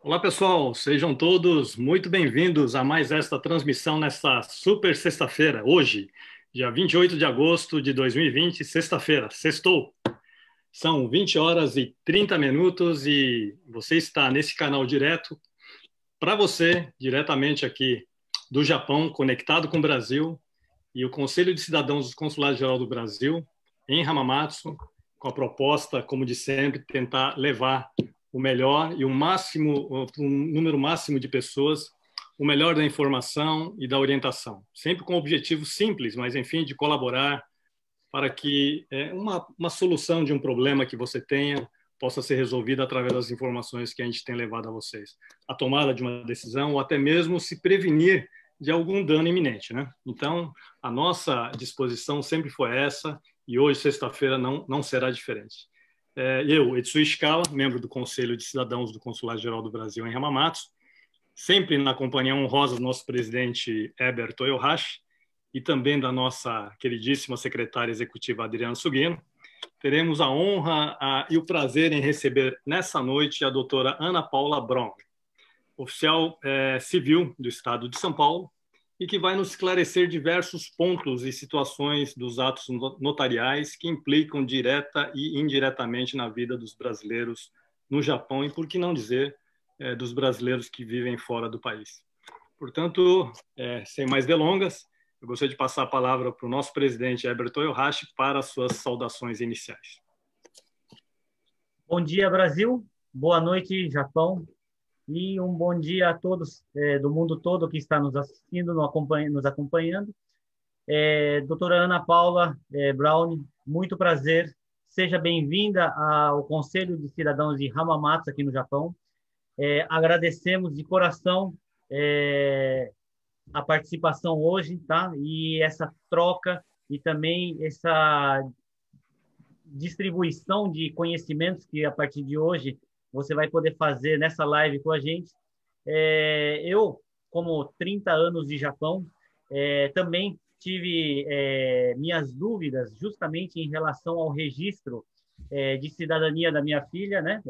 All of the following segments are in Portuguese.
Olá, pessoal, sejam todos muito bem-vindos a mais esta transmissão nesta super sexta-feira, hoje, dia 28 de agosto de 2020, sexta-feira, sextou. São 20 horas e 30 minutos e você está nesse canal direto para você, diretamente aqui do Japão, conectado com o Brasil e o Conselho de Cidadãos do Consulado-Geral do Brasil, em Hamamatsu, com a proposta, como de sempre, tentar levar o melhor e um número máximo de pessoas, o melhor da informação e da orientação, sempre com o objetivo simples, mas enfim, de colaborar para que uma solução de um problema que você tenha possa ser resolvida através das informações que a gente tem levado a vocês. A tomada de uma decisão ou até mesmo se prevenir de algum dano iminente, né? Então, a nossa disposição sempre foi essa e hoje, sexta-feira, não será diferente. Eu, Etsui Ishikawa, membro do Conselho de Cidadãos do Consulado-Geral do Brasil em Hamamatsu, sempre na companhia honrosa do nosso presidente Heber Toyohashi e também da nossa queridíssima secretária executiva Adriana Sugino, teremos a honra e o prazer em receber nessa noite a doutora Ana Paula Braun, oficial civil do Estado de São Paulo, e que vai nos esclarecer diversos pontos e situações dos atos notariais que implicam direta e indiretamente na vida dos brasileiros no Japão e, por que não dizer, dos brasileiros que vivem fora do país. Portanto, sem mais delongas, eu gostaria de passar a palavra para o nosso presidente Heber Toyohashi para as suas saudações iniciais. Bom dia, Brasil. Boa noite, Japão. E um bom dia a todos do mundo todo que está nos assistindo, nos acompanhando. Doutora Ana Paula Braun, muito prazer. Seja bem-vinda ao Conselho de Cidadãos de Hamamatsu, aqui no Japão. Agradecemos de coração a participação hoje, tá? E essa troca e também essa distribuição de conhecimentos que, a partir de hoje, você vai poder fazer nessa live com a gente. Eu, como 30 anos de Japão, também tive minhas dúvidas justamente em relação ao registro de cidadania da minha filha, né?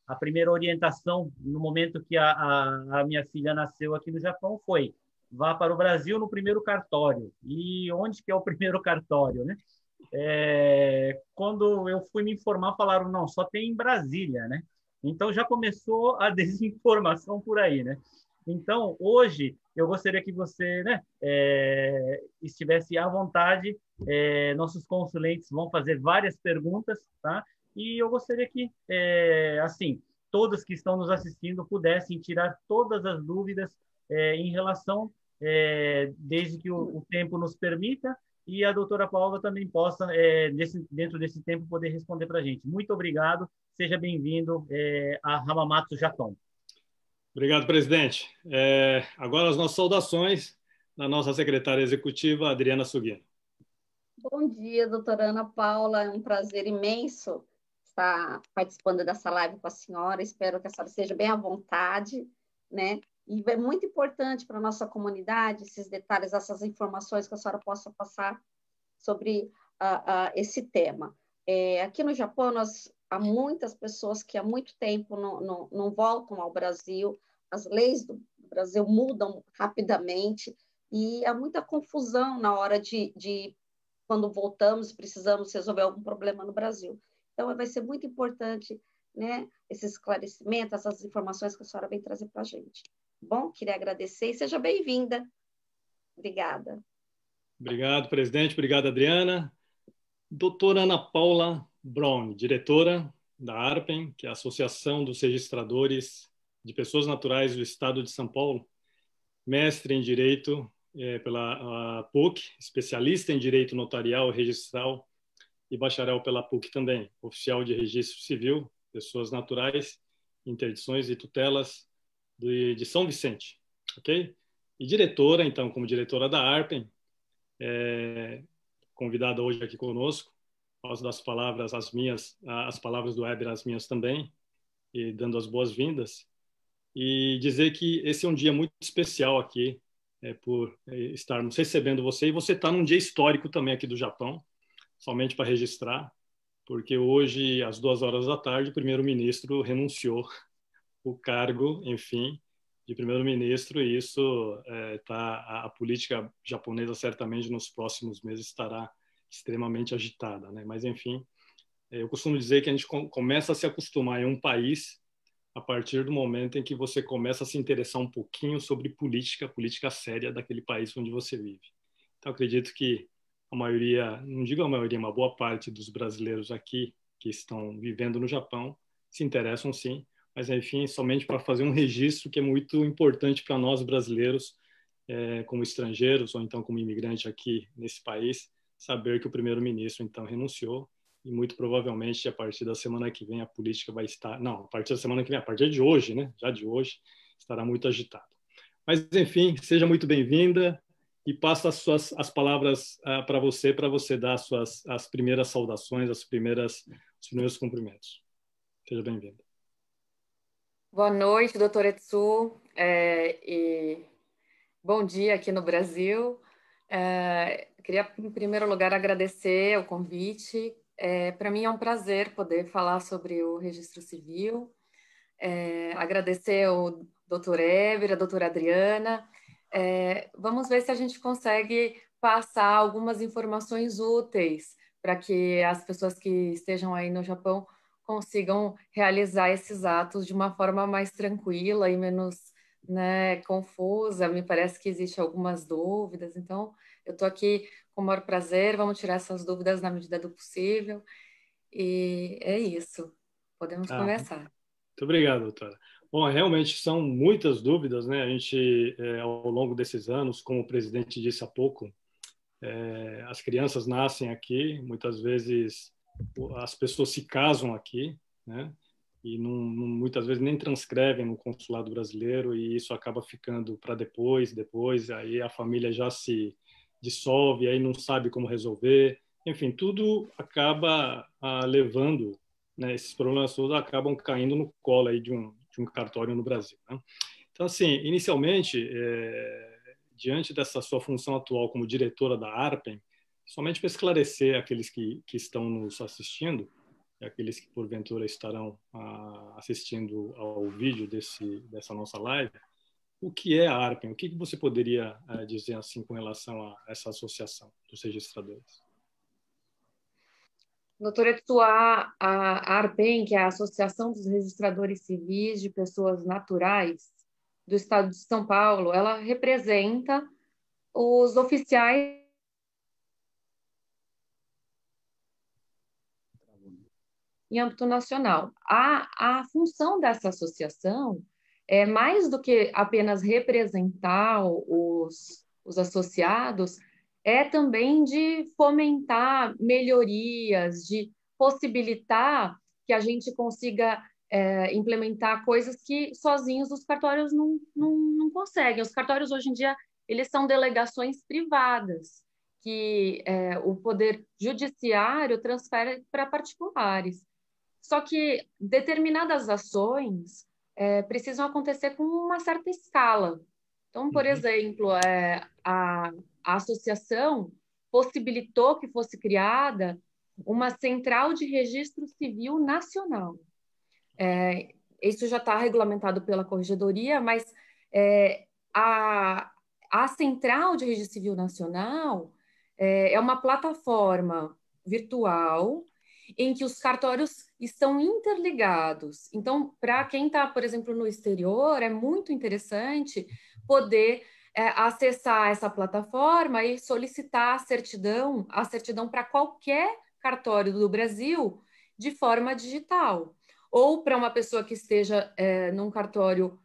A primeira orientação no momento que a minha filha nasceu aqui no Japão foi: vá para o Brasil no primeiro cartório. E onde que é o primeiro cartório, né? Quando eu fui me informar, falaram, não, só tem em Brasília, né? Então já começou a desinformação por aí, né? Então, hoje, eu gostaria que você, né, estivesse à vontade. Nossos consulentes vão fazer várias perguntas, tá? E eu gostaria que, assim, todos que estão nos assistindo pudessem tirar todas as dúvidas em relação, desde que o tempo nos permita, e a doutora Paula também possa, dentro desse tempo, poder responder para a gente. Muito obrigado, seja bem-vindo a Hamamatsu, Japão. Obrigado, presidente. Agora as nossas saudações da nossa secretária executiva, Adriana Sugino. Bom dia, doutora Ana Paula. É um prazer imenso estar participando dessa live com a senhora. Espero que a senhora esteja bem à vontade, né? E é muito importante para a nossa comunidade esses detalhes, essas informações que a senhora possa passar sobre esse tema. Aqui no Japão, há muitas pessoas que há muito tempo não voltam ao Brasil, as leis do Brasil mudam rapidamente e há muita confusão na hora de quando voltamos, precisamos resolver algum problema no Brasil. Então, vai ser muito importante, né, esse esclarecimento, essas informações que a senhora vem trazer para a gente. Bom, queria agradecer e seja bem-vinda. Obrigada. Obrigado, presidente. Obrigado, Adriana. Doutora Ana Paula Braun, diretora da ARPEN, que é a Associação dos Registradores de Pessoas Naturais do Estado de São Paulo, mestre em Direito pela PUC, especialista em Direito Notarial e Registral e bacharel pela PUC também, oficial de Registro Civil, Pessoas Naturais, Interdições e Tutelas de São Vicente, ok? E diretora, então, como diretora da ARPEN, convidada hoje aqui conosco, posso dar as palavras, as palavras do Heber, as minhas também, e dando as boas-vindas, e dizer que esse é um dia muito especial aqui, por estarmos recebendo você, e você está num dia histórico também aqui do Japão, somente para registrar, porque hoje, às 2 horas da tarde, o primeiro-ministro renunciou o cargo, enfim, de primeiro-ministro, e isso a política japonesa certamente nos próximos meses estará extremamente agitada, né? Mas, enfim, eu costumo dizer que a gente começa a se acostumar em um país a partir do momento em que você começa a se interessar um pouquinho sobre política séria daquele país onde você vive. Então, acredito que a maioria, não digo a maioria, uma boa parte dos brasileiros aqui que estão vivendo no Japão se interessam sim, mas, enfim, somente para fazer um registro que é muito importante para nós brasileiros, como estrangeiros ou então como imigrante aqui nesse país, saber que o primeiro-ministro, então, renunciou e muito provavelmente a partir da semana que vem a política vai estar, não, a partir da semana que vem, a partir de hoje, né, já de hoje, estará muito agitado. Mas, enfim, seja muito bem-vinda e passo as palavras para você dar as primeiras saudações, os primeiros cumprimentos. Seja bem-vinda. Boa noite, doutor Etsu, e bom dia aqui no Brasil. Queria, em primeiro lugar, agradecer o convite. Para mim é um prazer poder falar sobre o registro civil. Agradecer ao doutor Éber, a doutora Adriana. Vamos ver se a gente consegue passar algumas informações úteis para que as pessoas que estejam aí no Japão consigam realizar esses atos de uma forma mais tranquila e menos, né, confusa. Me parece que existem algumas dúvidas, então eu estou aqui com o maior prazer, vamos tirar essas dúvidas na medida do possível. E é isso, podemos começar. Muito obrigado, doutora. Bom, realmente são muitas dúvidas, né? A gente, ao longo desses anos, como o presidente disse há pouco, as crianças nascem aqui, muitas vezes as pessoas se casam aqui, né? E muitas vezes nem transcrevem no consulado brasileiro e isso acaba ficando para depois, aí a família já se dissolve, aí não sabe como resolver. Enfim, tudo acaba levando, né, esses problemas todos acabam caindo no colo aí de um cartório no Brasil, né? Então, assim, inicialmente, diante dessa sua função atual como diretora da ARPEN, somente para esclarecer aqueles que estão nos assistindo, e aqueles que porventura estarão assistindo ao vídeo dessa nossa live, o que é a ARPEN? O que você poderia dizer assim com relação a essa associação dos registradores? Doutora Etsuá, a ARPEN, que é a Associação dos Registradores Civis de Pessoas Naturais do Estado de São Paulo, ela representa os oficiais em âmbito nacional. A função dessa associação é mais do que apenas representar os associados, é também de fomentar melhorias, de possibilitar que a gente consiga implementar coisas que sozinhos os cartórios não conseguem. Os cartórios, hoje em dia, eles são delegações privadas, que o poder judiciário transfere para particulares. Só que determinadas ações precisam acontecer com uma certa escala. Então, por exemplo, a associação possibilitou que fosse criada uma central de registro civil nacional. Isso já está regulamentado pela Corregedoria, mas a Central de Registro Civil Nacional é uma plataforma virtual em que os cartórios estão interligados. Então, para quem está, por exemplo, no exterior, é muito interessante poder acessar essa plataforma e solicitar a certidão para qualquer cartório do Brasil de forma digital. Ou para uma pessoa que esteja num cartório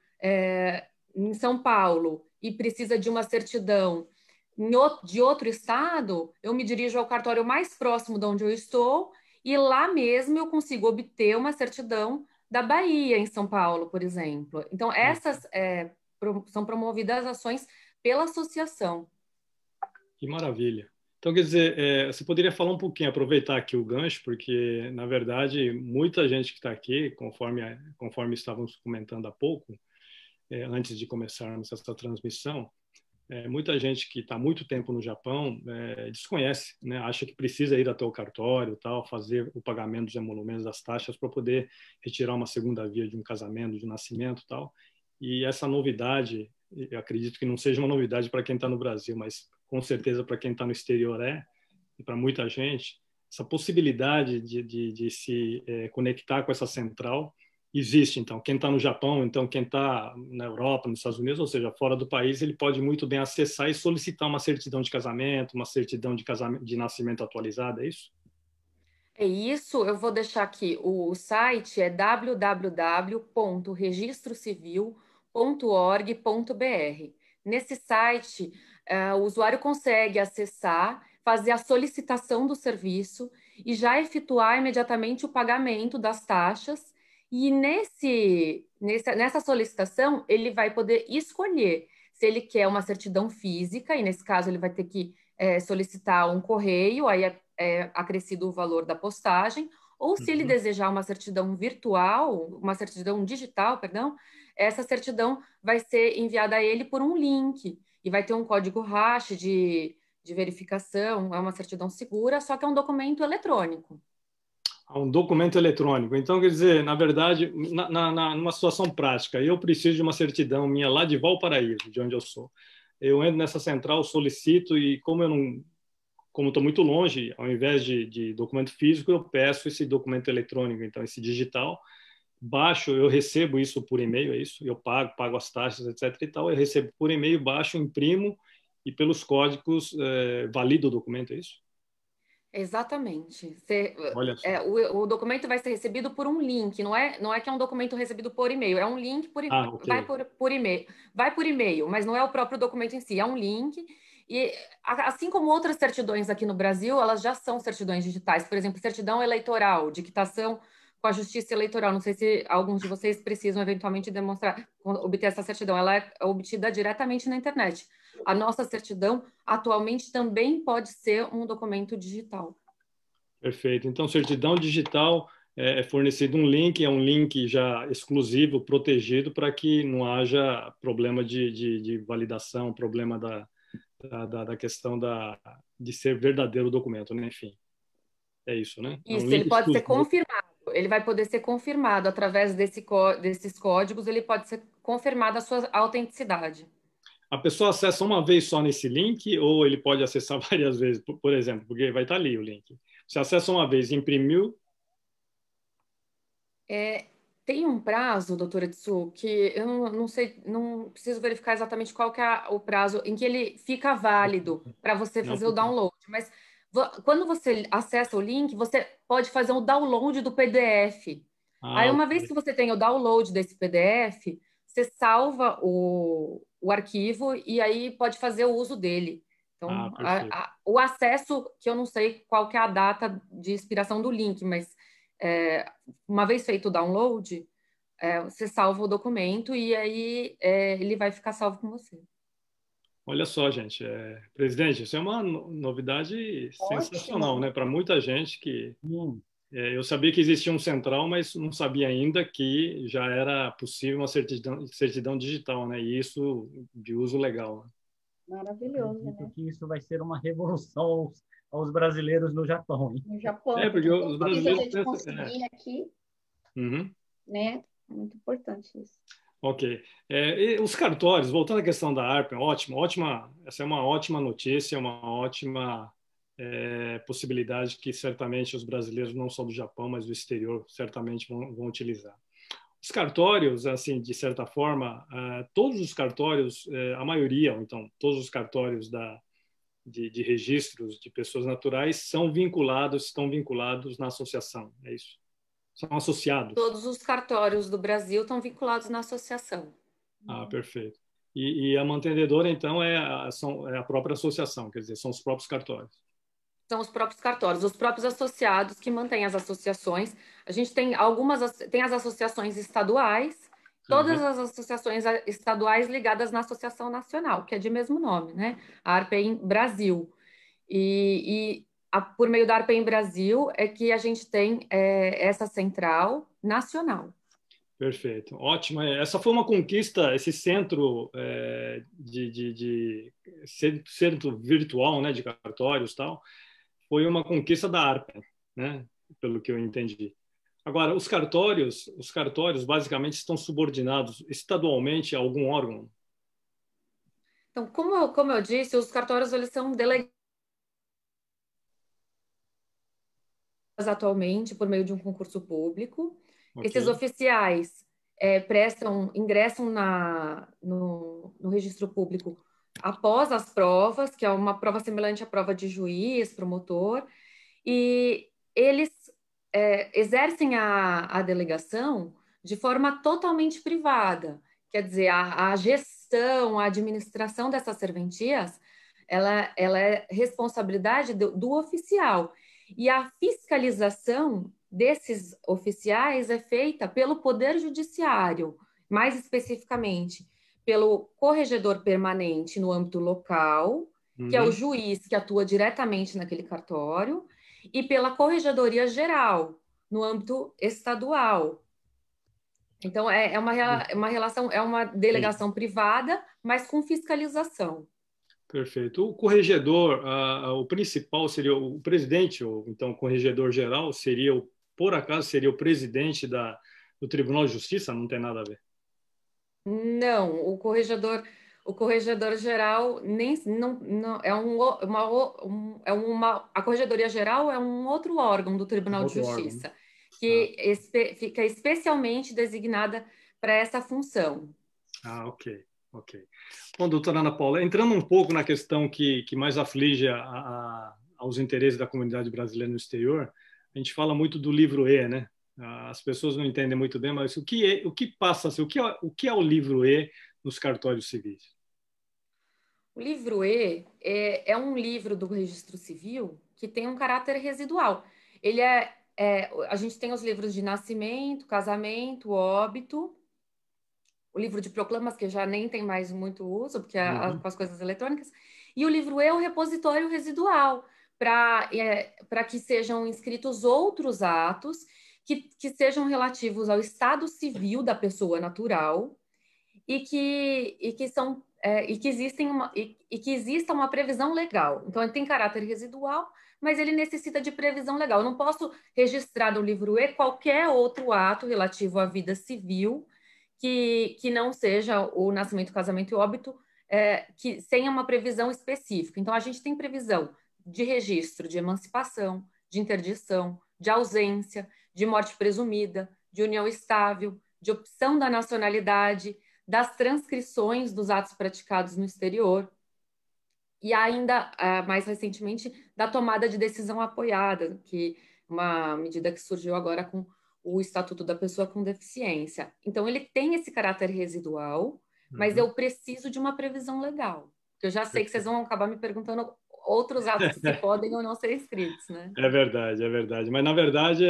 em São Paulo e precisa de uma certidão de outro estado, eu me dirijo ao cartório mais próximo de onde eu estou e lá mesmo eu consigo obter uma certidão da Bahia, em São Paulo, por exemplo. Então, essas são promovidas ações pela associação. Que maravilha. Então, quer dizer, você poderia falar um pouquinho, aproveitar aqui o gancho, porque, na verdade, muita gente que está aqui, conforme estávamos comentando há pouco, antes de começarmos essa transmissão, muita gente que está há muito tempo no Japão desconhece, né? Acha que precisa ir até o cartório, tal, fazer o pagamento dos emolumentos das taxas para poder retirar uma segunda via de um casamento, de um nascimento, tal. E essa novidade, eu acredito que não seja uma novidade para quem está no Brasil, mas com certeza para quem está no exterior e para muita gente, essa possibilidade de se conectar com essa central existe. Então, quem está no Japão, então quem está na Europa, nos Estados Unidos, ou seja, fora do país, ele pode muito bem acessar e solicitar uma certidão de casamento, uma certidão de nascimento atualizada, é isso? É isso, eu vou deixar aqui. O site é www.registrocivil.org.br. Nesse site, o usuário consegue acessar, fazer a solicitação do serviço e já efetuar imediatamente o pagamento das taxas. E nessa solicitação, ele vai poder escolher se ele quer uma certidão física, e nesse caso ele vai ter que solicitar um correio, aí acrescido o valor da postagem, ou se ele desejar uma certidão virtual, uma certidão digital, perdão, essa certidão vai ser enviada a ele por um link e vai ter um código hash de verificação, é uma certidão segura, só que é um documento eletrônico. Um documento eletrônico. Então, quer dizer, na verdade, numa situação prática, eu preciso de uma certidão minha lá de Valparaíso, de onde eu sou. Eu entro nessa central, solicito e como estou muito longe, ao invés de documento físico, eu peço esse documento eletrônico, então esse digital, baixo, eu recebo isso por e-mail, é isso? Eu pago as taxas, etc. e tal, eu recebo por e-mail, baixo, imprimo e pelos códigos valido o documento, é isso? Exatamente. Olha só. O documento vai ser recebido por um link, não é que é um documento recebido por e-mail, é um link Ok. vai por e-mail, mas não é o próprio documento em si, é um link. E assim como outras certidões aqui no Brasil, elas já são certidões digitais. Por exemplo, certidão eleitoral, de quitação com a Justiça Eleitoral. Não sei se alguns de vocês precisam eventualmente demonstrar, obter essa certidão. Ela é obtida diretamente na internet. A nossa certidão atualmente também pode ser um documento digital. Perfeito. Então, certidão digital é fornecido um link, é um link já exclusivo, protegido, para que não haja problema de validação, problema da questão de ser verdadeiro o documento, né? Enfim, é isso, né? É um Isso, ele link pode ser exclusivo. confirmado. Ele vai poder ser confirmado através desses códigos, ele pode ser confirmada a sua autenticidade. A pessoa acessa uma vez só nesse link ou ele pode acessar várias vezes, por exemplo, porque vai estar ali o link. Você acessa uma vez, imprimiu. Tem um prazo, doutora Tsu, que eu não sei, não preciso verificar exatamente qual que é o prazo em que ele fica válido para você Não, fazer o download, mas quando você acessa o link, você pode fazer o download do PDF. Aí, uma vez ok. que você tem o download desse PDF, você salva o arquivo e aí pode fazer o uso dele. Então, Perfeito. o acesso, que eu não sei qual que é a data de expiração do link, mas uma vez feito o download, você salva o documento e aí ele vai ficar salvo com você. Olha só, gente, presidente, isso é uma novidade sensacional, Ótimo. né? Para muita gente que eu sabia que existia um central, mas não sabia ainda que já era possível uma certidão digital, né? E isso de uso legal, né? Maravilhoso, Acredito né? que isso vai ser uma revolução aos brasileiros no Japão, hein? No Japão, Porque porque os tão difícil a brasileiros gente pensam. conseguir aqui, Uhum. né? Muito importante isso. Ok. E os cartórios, voltando à questão da Arpen, ótima, essa é uma ótima notícia, uma ótima possibilidade que certamente os brasileiros, não só do Japão, mas do exterior, certamente vão utilizar. Os cartórios, assim, de certa forma, todos os cartórios, a maioria, ou então todos os cartórios de registros de pessoas naturais estão vinculados na associação, é isso? São associados. Todos os cartórios do Brasil estão vinculados na associação. Perfeito. E a mantenedora, então, é a própria associação, quer dizer, são os próprios cartórios. São os próprios cartórios, os próprios associados que mantêm as associações. A gente tem tem as associações estaduais, todas as associações estaduais ligadas na Associação Nacional, que é de mesmo nome, né? A Arpen Brasil. Por meio da Arpen Brasil é que a gente tem essa central nacional. Perfeito, ótimo. Essa foi uma conquista, esse centro centro virtual, né, de cartórios e tal, foi uma conquista da ARPA, né, pelo que eu entendi. Agora, os cartórios basicamente estão subordinados estadualmente a algum órgão. Então, como eu disse, os cartórios eles são delegados atualmente por meio de um concurso público. Esses Ok. oficiais ingressam no registro público após as provas, que é uma prova semelhante à prova de juiz, promotor, e eles exercem a delegação de forma totalmente privada. Quer dizer, a gestão, a administração dessas serventias, ela é responsabilidade do oficial. E a fiscalização desses oficiais é feita pelo Poder Judiciário, mais especificamente pelo corregedor permanente no âmbito local, que é o Uhum. juiz que atua diretamente naquele cartório, e pela Corregedoria Geral, no âmbito estadual. Então, uma relação, é uma Entendi. delegação privada, mas com fiscalização. Perfeito. O corregedor, o principal seria o presidente, ou então o corregedor geral, por acaso, seria o presidente do Tribunal de Justiça? Não tem nada a ver. Não, o corregedor geral nem não é a corregedoria geral é um outro órgão do Tribunal de Outro órgão. Justiça Ah, que fica especialmente designada para essa função. ok, ok. Bom, doutora Ana Paula, entrando um pouco na questão que mais aflige aos interesses da comunidade brasileira no exterior, a gente fala muito do livro E, né? As pessoas não entendem muito bem, mas o que passa a ser, o que é o livro E nos cartórios civis? O livro E é um livro do Registro Civil que tem um caráter residual. Ele a gente tem os livros de nascimento, casamento, óbito, o livro de proclamas, que já nem tem mais muito uso, porque Uhum. com as coisas eletrônicas, e o livro E é o repositório residual, para que sejam inscritos outros atos que sejam relativos ao estado civil da pessoa natural e que são e que que exista uma previsão legal. Então, ele tem caráter residual, mas ele necessita de previsão legal. Eu não posso registrar no livro E qualquer outro ato relativo à vida civil que não seja o nascimento, casamento e óbito, que tenha uma previsão específica. Então, a gente tem previsão de registro de emancipação, de interdição, de ausência, de morte presumida, de união estável, de opção da nacionalidade, das transcrições dos atos praticados no exterior e ainda, mais recentemente, da tomada de decisão apoiada, que uma medida que surgiu agora com o Estatuto da Pessoa com Deficiência. Então, ele tem esse caráter residual, mas Uhum. eu preciso de uma previsão legal. Eu já sei que vocês Perfeito. vão acabar me perguntando outros atos se podem ou não ser escritos, né? É verdade, é verdade. Mas, na verdade,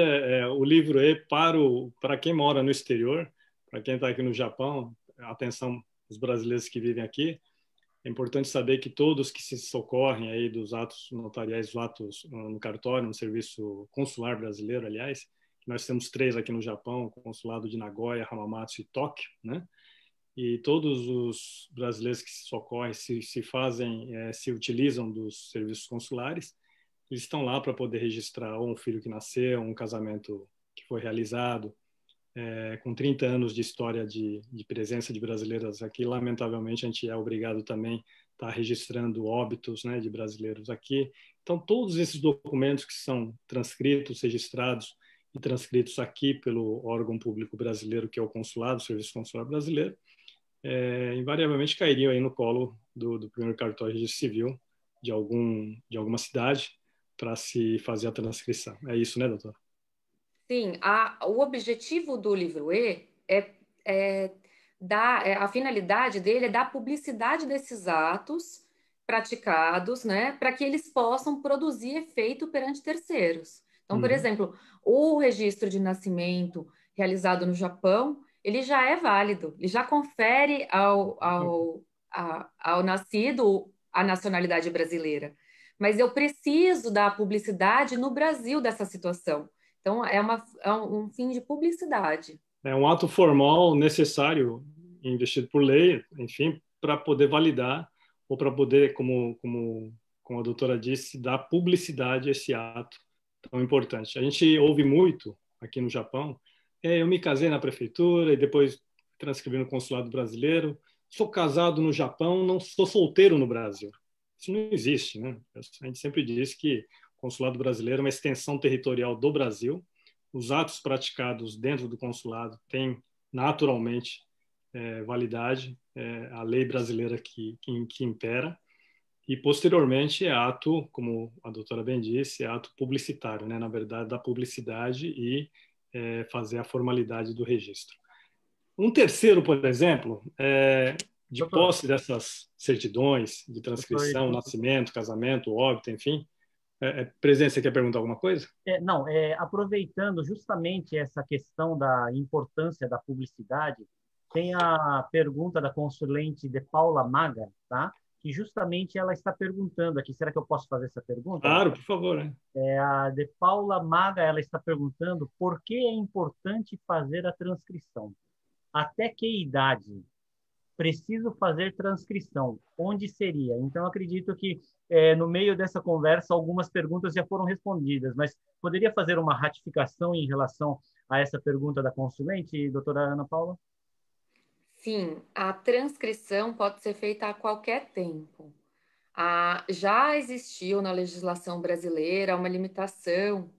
o livro E para quem mora no exterior, para quem está aqui no Japão, atenção os brasileiros que vivem aqui, é importante saber que todos que se socorrem aí dos atos notariais, os atos no cartório, no serviço consular brasileiro, aliás, nós temos 3 aqui no Japão, o consulado de Nagoya, Hamamatsu e Tóquio, né? E todos os brasileiros que se socorrem, se utilizam dos serviços consulares, eles estão lá para poder registrar ou um filho que nasceu, um casamento que foi realizado, com 30 anos de história de presença de brasileiras aqui. Lamentavelmente, a gente é obrigado também a estar registrando óbitos, né, de brasileiros aqui. Então, todos esses documentos que são transcritos, registrados e transcritos aqui pelo órgão público brasileiro, que é o consulado, o Serviço Consular Brasileiro, invariavelmente cairiam aí no colo do primeiro cartório de registro civil de alguma cidade para se fazer a transcrição. É isso, né, doutor? Sim, o objetivo do livro E é a finalidade dele é dar publicidade desses atos praticados, né, para que eles possam produzir efeito perante terceiros. Então, por Uhum. exemplo, o registro de nascimento realizado no Japão, ele já é válido, ele já confere ao nascido a nacionalidade brasileira. Mas eu preciso da publicidade no Brasil dessa situação. Então, é um fim de publicidade. é um ato formal necessário, investido por lei, enfim, para poder validar ou para poder, como a doutora disse, dar publicidade a esse ato tão importante. A gente ouve muito aqui no Japão, eu me casei na prefeitura e depois transcrevi no consulado brasileiro, sou casado no Japão, não sou solteiro no Brasil. Isso não existe, né? A gente sempre diz que o consulado brasileiro é uma extensão territorial do Brasil. Os atos praticados dentro do consulado têm naturalmente validade, a lei brasileira que impera, e posteriormente é ato, como a doutora bem disse, é ato publicitário, né? Na verdade, da publicidade e fazer a formalidade do registro. Um terceiro, por exemplo, de Doutor, posse dessas certidões de transcrição, doutor, nascimento, casamento, óbito, enfim. Presidente, você quer perguntar alguma coisa? não, aproveitando justamente essa questão da importância da publicidade, tem a pergunta da consulente de Paula Maga, tá? Que justamente ela está perguntando aqui, será que eu posso fazer essa pergunta? Claro, por favor. Né? A de Paula Maga, ela está perguntando por que é importante fazer a transcrição. Até que idade preciso fazer transcrição? Onde seria? Então, acredito que no meio dessa conversa, algumas perguntas já foram respondidas, mas poderia fazer uma ratificação em relação a essa pergunta da consulente, doutora Ana Paula? Sim, a transcrição pode ser feita a qualquer tempo. Já existiu na legislação brasileira uma limitação,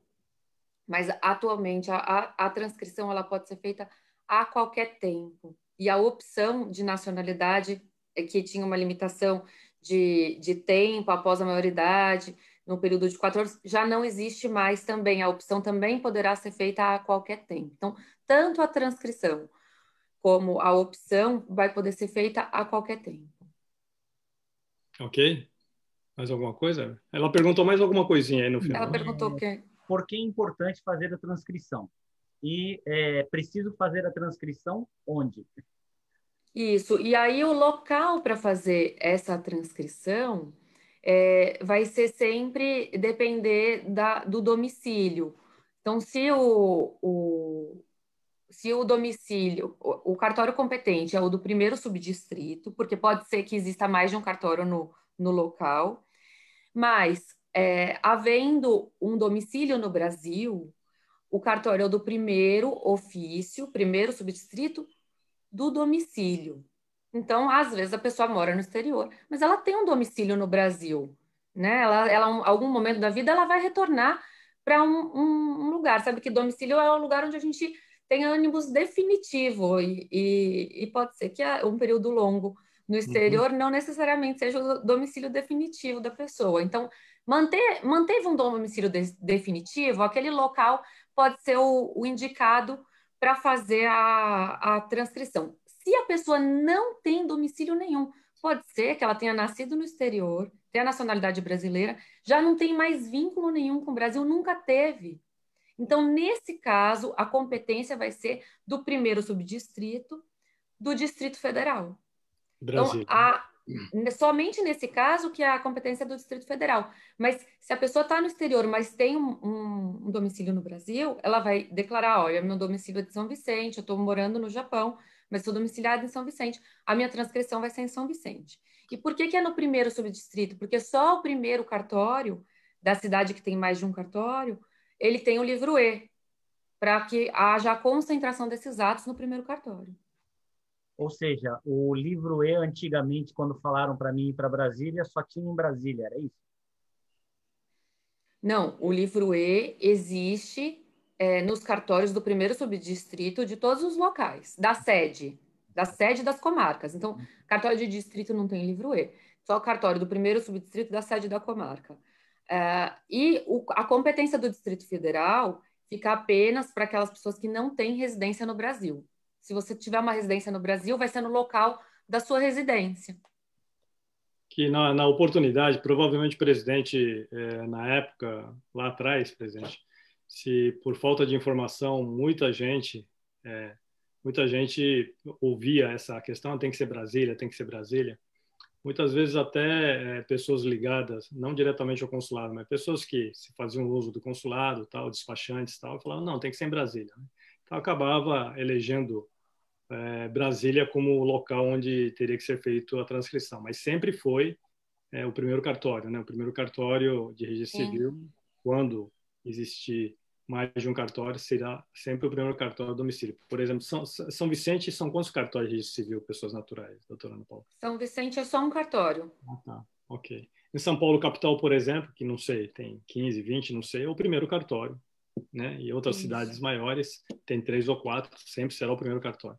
mas atualmente a transcrição ela pode ser feita a qualquer tempo. E a opção de nacionalidade, que tinha uma limitação de tempo após a maioridade, no período de 4 anos, já não existe mais também. A opção também poderá ser feita a qualquer tempo. Então, tanto a transcrição como a opção vai poder ser feita a qualquer tempo. Ok. Mais alguma coisa? Ela perguntou mais alguma coisinha aí no final. Ela perguntou que... Por que é importante fazer a transcrição? E preciso fazer a transcrição onde? Isso. E aí o local para fazer essa transcrição vai ser sempre depender do domicílio. Então, se o domicílio, o cartório competente é o do primeiro subdistrito, porque pode ser que exista mais de um cartório no local, mas havendo um domicílio no Brasil, o cartório é o do primeiro ofício, primeiro subdistrito do domicílio. Então, às vezes a pessoa mora no exterior, mas ela tem um domicílio no Brasil, né? Em algum momento da vida, ela vai retornar para um lugar. Sabe que domicílio é o lugar onde a gente tem ânimos definitivo e pode ser que um período longo no exterior não necessariamente seja o domicílio definitivo da pessoa. Então, manteve um domicílio definitivo, aquele local pode ser o indicado para fazer a transcrição. Se a pessoa não tem domicílio nenhum, pode ser que ela tenha nascido no exterior, tenha nacionalidade brasileira, já não tem mais vínculo nenhum com o Brasil, nunca teve. Então, nesse caso, a competência vai ser do primeiro subdistrito do Distrito Federal. Brasil. Então, somente nesse caso que a competência é do Distrito Federal. Mas se a pessoa está no exterior, mas tem um domicílio no Brasil, ela vai declarar, olha, meu domicílio é de São Vicente, eu estou morando no Japão, mas sou domiciliada em São Vicente. A minha transcrição vai ser em São Vicente. E por que é no primeiro subdistrito? Porque só o primeiro cartório da cidade que tem mais de um cartório, ele tem o livro E, para que haja a concentração desses atos no primeiro cartório. Ou seja, o livro E, antigamente, quando falaram para mim ir para Brasília, só tinha em Brasília, era isso? Não, o livro E existe nos cartórios do primeiro subdistrito de todos os locais, da sede das comarcas. Então, cartório de distrito não tem livro E, só o cartório do primeiro subdistrito da sede da comarca. E a competência do Distrito Federal fica apenas para aquelas pessoas que não têm residência no Brasil. Se você tiver uma residência no Brasil, vai ser no local da sua residência. Que na oportunidade, provavelmente o presidente, na época, lá atrás, presidente, se por falta de informação, muita gente ouvia essa questão, tem que ser Brasília, tem que ser Brasília. Muitas vezes até pessoas ligadas, não diretamente ao consulado, mas pessoas que se faziam uso do consulado, tal, despachantes, tal, falavam, não, tem que ser em Brasília. Né? então acabava elegendo Brasília como o local onde teria que ser feito a transcrição, mas sempre foi o primeiro cartório, né? O primeiro cartório de registro civil, quando existir mais de um cartório, será sempre o primeiro cartório do domicílio. Por exemplo, São Vicente são quantos cartórios de registro civil, pessoas naturais, doutora Ana Paula? São Vicente é só um cartório. Ah, tá. Ok. Em São Paulo, capital, por exemplo, que não sei, tem 15, 20, não sei, é o primeiro cartório, né? E outras cidades maiores tem 3 ou 4, sempre será o primeiro cartório.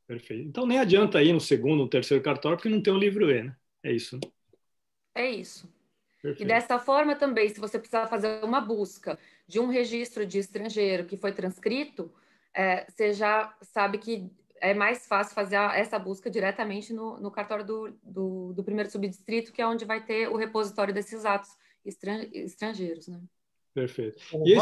Perfeito. Então nem adianta ir no segundo, no terceiro cartório, porque não tem o livro E, né? É isso, né? É isso. Perfeito. E dessa forma também, se você precisar fazer uma busca de um registro de estrangeiro que foi transcrito, você já sabe que é mais fácil fazer essa busca diretamente no cartório do primeiro subdistrito, que é onde vai ter o repositório desses atos estrangeiros, né? Perfeito. E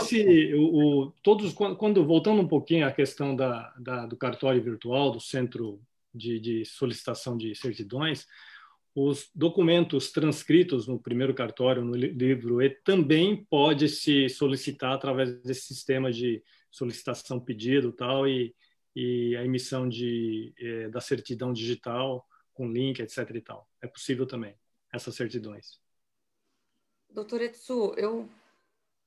todos, quando voltando um pouquinho à questão do cartório virtual, do centro de solicitação de certidões, os documentos transcritos no primeiro cartório, no livro E, também pode se solicitar através desse sistema de solicitação pedido tal, e a emissão da certidão digital com link, etc. e tal. É possível também, essas certidões. Doutor Etsu,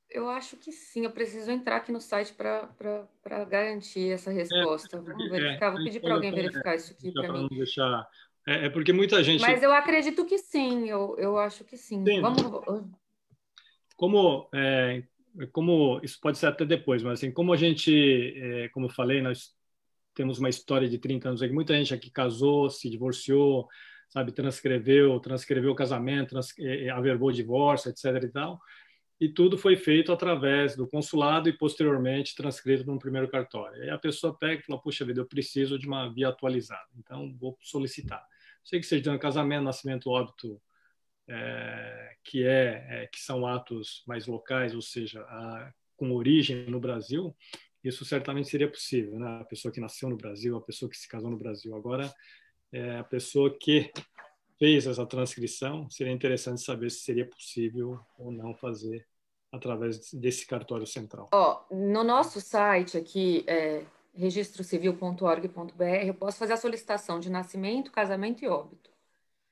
eu acho que sim. Eu preciso entrar aqui no site para garantir essa resposta. Vamos verificar. Vou pedir para alguém verificar isso aqui para mim. Não deixar... É porque muita gente... Mas eu acredito que sim. Eu acho que sim. Sim. Vamos... Como isso pode ser até depois, mas assim, como a gente, como eu falei, nós temos uma história de 30 anos aqui, muita gente aqui casou, se divorciou, sabe, transcreveu o casamento, averbou o divórcio, etc. e tal, e tudo foi feito através do consulado e posteriormente transcrito num primeiro cartório. Aí a pessoa pega e fala, puxa vida, eu preciso de uma via atualizada, então vou solicitar. Sei que seja de casamento, nascimento, óbito, que são atos mais locais, ou seja, com origem no Brasil, isso certamente seria possível, né? A pessoa que nasceu no Brasil, a pessoa que se casou no Brasil. Agora, a pessoa que fez essa transcrição, seria interessante saber se seria possível ou não fazer através desse cartório central. No nosso site aqui, registrocivil.org.br, eu posso fazer a solicitação de nascimento, casamento e óbito.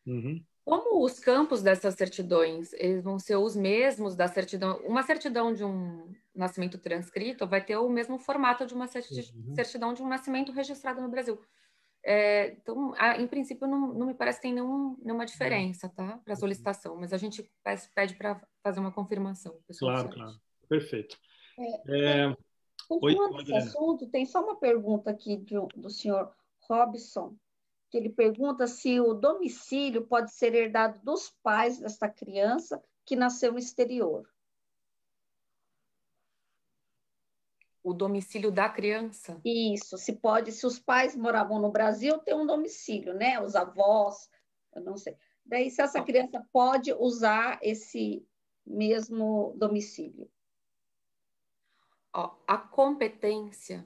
Uhum. Como os campos dessas certidões, eles vão ser os mesmos da certidão, uma certidão de um nascimento transcrito vai ter o mesmo formato de uma certidão de um nascimento registrado no Brasil. Então, em princípio, não me parece que tem nenhuma diferença, tá? Para solicitação, mas a gente pede para fazer uma confirmação. Claro. Perfeito. Continuando esse assunto, tem só uma pergunta aqui do senhor Robson, que ele pergunta se o domicílio pode ser herdado dos pais desta criança que nasceu no exterior. O domicílio da criança? Isso, se os pais moravam no Brasil, tem um domicílio, né? Os avós, eu não sei. Daí, se essa criança pode usar esse mesmo domicílio. A competência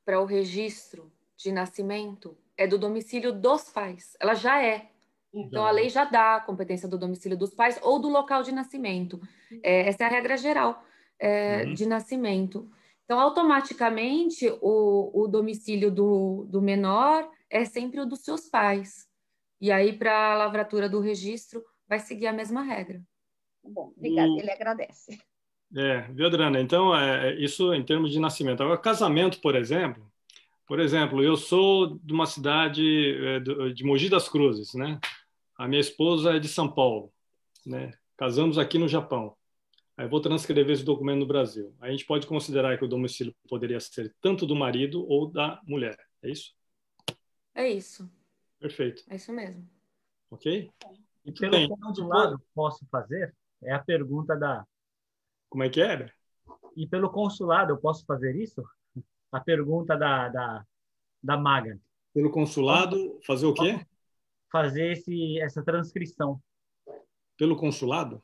para o registro de nascimento é do domicílio dos pais. Ela já é. Então, a lei já dá a competência do domicílio dos pais ou do local de nascimento. Essa é a regra geral de nascimento. Então, automaticamente, o domicílio do menor é sempre o dos seus pais. E aí, para a lavratura do registro, vai seguir a mesma regra. Bom, obrigada, ele agradece. Viu, Adriana? Então, isso em termos de nascimento. Agora, casamento, por exemplo, eu sou de uma cidade de Mogi das Cruzes, né? A minha esposa é de São Paulo, né? Casamos aqui no Japão. Aí vou transcrever esse documento no Brasil. A gente pode considerar que o domicílio poderia ser tanto do marido ou da mulher. É isso? É isso. Perfeito. É isso mesmo. Ok? E pelo consulado posso fazer? É a pergunta da... Como é que era? E pelo consulado eu posso fazer isso? A pergunta da Maga. Pelo consulado, fazer o quê? Fazer essa transcrição. Pelo consulado?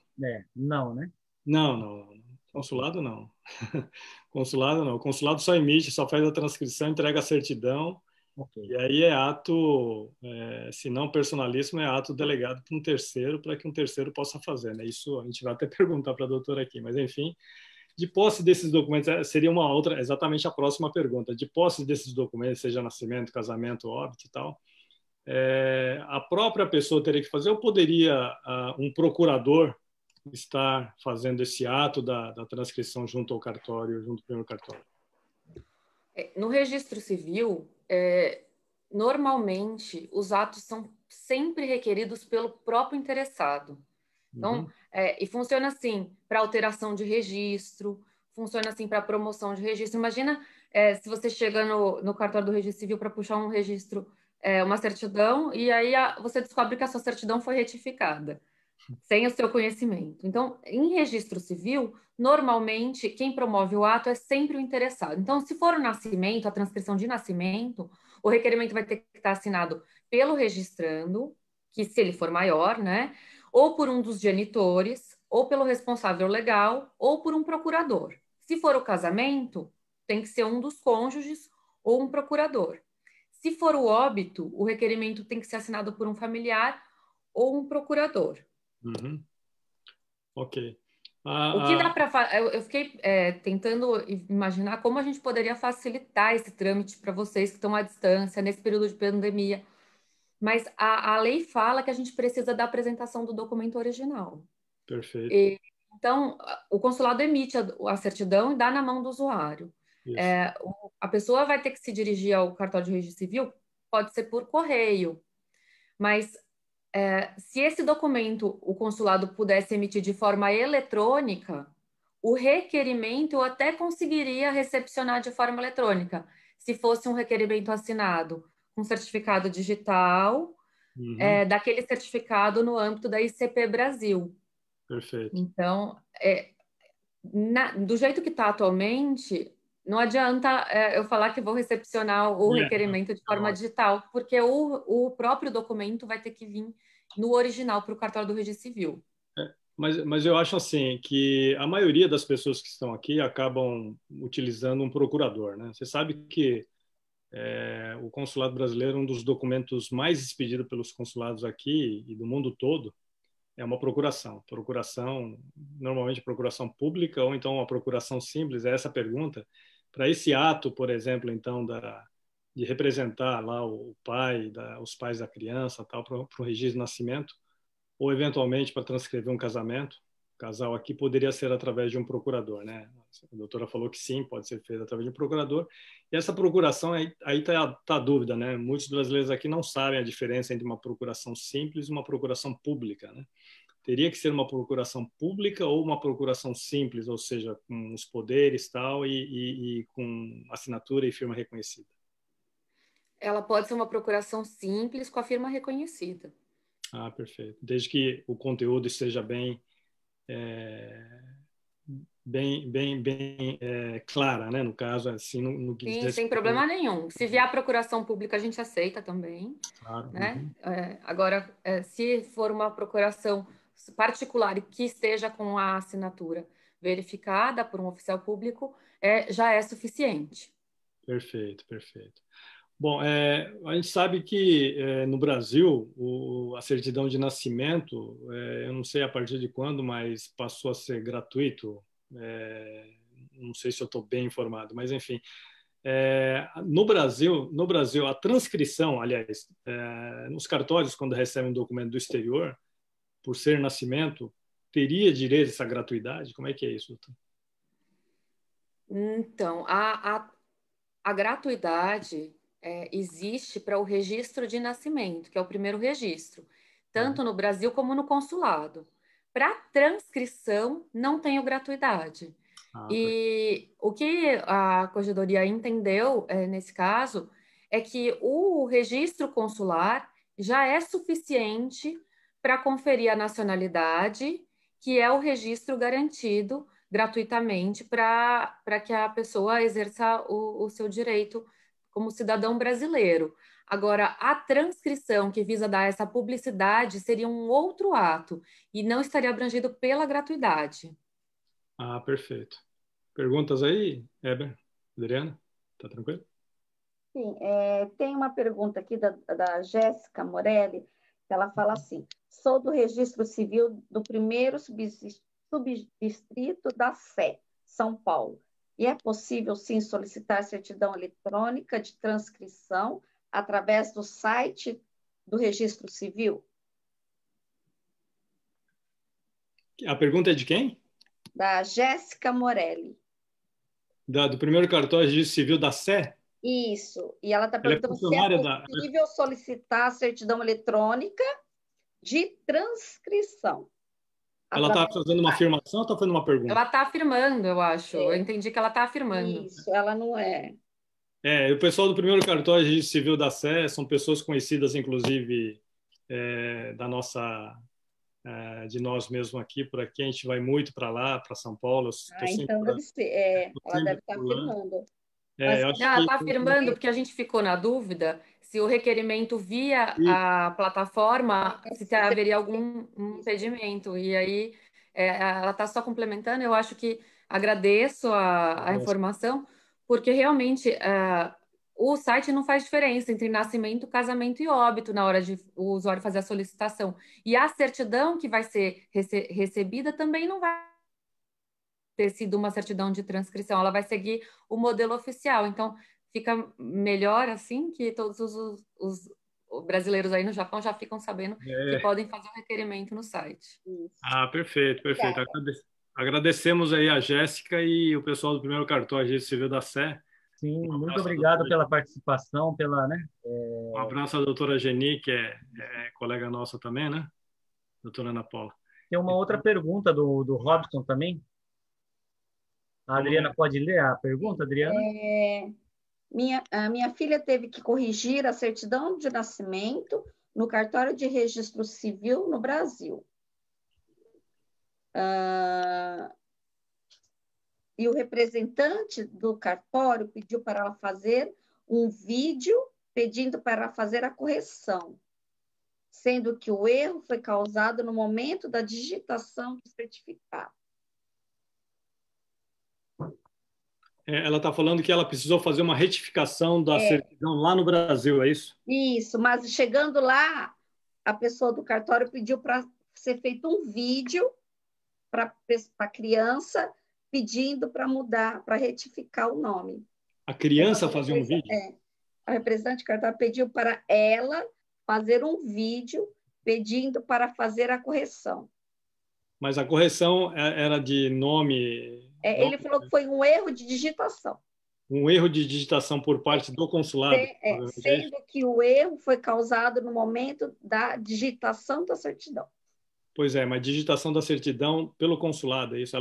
Não, né? Não. Consulado não. Consulado não. O consulado só emite, só faz a transcrição, entrega a certidão. Okay. E aí é ato, se não personalíssimo, é ato delegado para um terceiro, para que um terceiro possa fazer, né? Isso a gente vai até perguntar para a doutora aqui, mas enfim, De posse desses documentos, seria uma outra, exatamente a próxima pergunta. De posse desses documentos, seja nascimento, casamento, óbito e tal, a própria pessoa teria que fazer ou poderia um procurador estar fazendo esse ato da transcrição junto ao cartório, junto ao primeiro cartório? No registro civil, normalmente, os atos são sempre requeridos pelo próprio interessado. Então, e funciona assim para alteração de registro, funciona assim para promoção de registro. Imagina se você chega no cartório do registro civil para puxar um registro, uma certidão, e aí você descobre que a sua certidão foi retificada, sem o seu conhecimento. Então, em registro civil, normalmente, quem promove o ato é sempre o interessado. Então, se for o nascimento, a transcrição de nascimento, o requerimento vai ter que estar assinado pelo registrando, que se ele for maior, né? Ou por um dos genitores, ou pelo responsável legal, ou por um procurador. Se for o casamento, tem que ser um dos cônjuges ou um procurador. Se for o óbito, o requerimento tem que ser assinado por um familiar ou um procurador. Ok. O que dá para eu fiquei tentando imaginar como a gente poderia facilitar esse trâmite para vocês que estão à distância nesse período de pandemia. Mas a lei fala que a gente precisa da apresentação do documento original. Perfeito. Então, o consulado emite a certidão e dá na mão do usuário. A pessoa vai ter que se dirigir ao cartório de registro civil, pode ser por correio, mas se esse documento o consulado pudesse emitir de forma eletrônica, o requerimento eu até conseguiria recepcionar de forma eletrônica, se fosse um requerimento assinado com certificado digital, daquele certificado no âmbito da ICP Brasil. Perfeito. Então, do jeito que está atualmente, não adianta eu falar que vou recepcionar o requerimento de forma digital, porque o próprio documento vai ter que vir no original para o cartório do registro civil. Mas eu acho assim que a maioria das pessoas que estão aqui acabam utilizando um procurador, né? Você sabe que o consulado brasileiro, um dos documentos mais expedidos pelos consulados aqui e do mundo todo, é uma procuração. Procuração, normalmente procuração pública ou então uma procuração simples. É essa a pergunta. Para esse ato, por exemplo, então, de representar lá o pai, os pais da criança, tal, para o registro de nascimento, ou eventualmente para transcrever um casamento, o casal aqui poderia ser através de um procurador, né? A doutora falou que sim, pode ser feito através de um procurador. E essa procuração, aí está a dúvida, né? Muitos brasileiros aqui não sabem a diferença entre uma procuração simples e uma procuração pública, né? Teria que ser uma procuração pública ou uma procuração simples, ou seja, com os poderes tal e com assinatura e firma reconhecida? Ela pode ser uma procuração simples com a firma reconhecida. Ah, perfeito. Desde que o conteúdo esteja bem clara, né? No caso, assim, no que Sim, sem problema nenhum. Se vier a procuração pública, a gente aceita também. Claro. Né? Agora, se for uma procuração particular e que esteja com a assinatura verificada por um oficial público, já é suficiente. Perfeito, perfeito. Bom, a gente sabe que no Brasil a certidão de nascimento, eu não sei a partir de quando, mas passou a ser gratuito. Não sei se eu estou bem informado, mas enfim. No Brasil, a transcrição, aliás, nos cartórios, quando recebem um documento do exterior, por ser nascimento, teria direito a essa gratuidade? Como é que é isso, doutor? Então, a gratuidade existe para o registro de nascimento, que é o primeiro registro, tanto no Brasil como no consulado. Para transcrição, não tem gratuidade. E o que a Corregedoria entendeu nesse caso é que o registro consular já é suficiente para conferir a nacionalidade, que é o registro garantido gratuitamente para que a pessoa exerça o seu direito como cidadão brasileiro. Agora, a transcrição que visa dar essa publicidade seria um outro ato e não estaria abrangido pela gratuidade. Ah, perfeito. Perguntas aí, Heber? Adriana? Tá tranquilo? Sim, tem uma pergunta aqui da Jéssica Morelli, que ela fala assim: sou do registro civil do primeiro subdistrito da Sé. São Paulo. E é possível, sim, solicitar certidão eletrônica de transcrição através do site do Registro Civil? A pergunta é de quem? Da Jéssica Morelli. Do primeiro cartório de registro civil da Sé? Isso. E ela está Ela é perguntando se é funcionária da... possível solicitar a certidão eletrônica de transcrição. Ela está através do fazendo uma site. afirmação ou está fazendo uma pergunta? Ela está afirmando, eu acho. Eu entendi que ela está afirmando. Isso, ela não é. O pessoal do primeiro cartório de registro civil da Sé são pessoas conhecidas, inclusive, da nossa, de nós mesmos aqui, por aqui. A gente vai muito para lá, para São Paulo. Então deve ser. Ela deve estar por lá. afirmando. Mas Eu acho Não, ela está que... afirmando porque a gente ficou na dúvida se o requerimento via a plataforma, se haveria algum impedimento. E aí, ela está só complementando. Eu acho que agradeço a informação, porque realmente o site não faz diferença entre nascimento, casamento e óbito na hora de o usuário fazer a solicitação. E a certidão que vai ser recebida também não vai ter sido uma certidão de transcrição, ela vai seguir o modelo oficial. Então, fica melhor assim que todos os brasileiros aí no Japão já ficam sabendo que podem fazer o requerimento no site. Perfeito, perfeito. Agradecemos aí a Jéssica e o pessoal do primeiro cartório de registro civil da Sé. Sim, muito obrigado pela participação, Um abraço à doutora Geni, que é colega nossa também, né? Doutora Ana Paula. Tem uma outra pergunta do Robson também. A Adriana pode ler a pergunta, Adriana? A minha filha teve que corrigir a certidão de nascimento no cartório de registro civil no Brasil. E o representante do cartório pediu para ela fazer um vídeo pedindo para ela fazer a correção, sendo que o erro foi causado no momento da digitação do certificado. Ela está falando que ela precisou fazer uma retificação da certidão lá no Brasil, é isso? Isso, mas chegando lá, a pessoa do cartório pediu para ser feito um vídeo para a criança, pedindo para mudar, para retificar o nome. A criança fazia um vídeo? A representante do cartório pediu para ela fazer um vídeo pedindo para fazer a correção. Mas a correção era de nome... Ele falou que foi um erro de digitação. Um erro de digitação por parte do consulado? Sendo que o erro foi causado no momento da digitação da certidão. Pois é, mas digitação da certidão pelo consulado, é isso?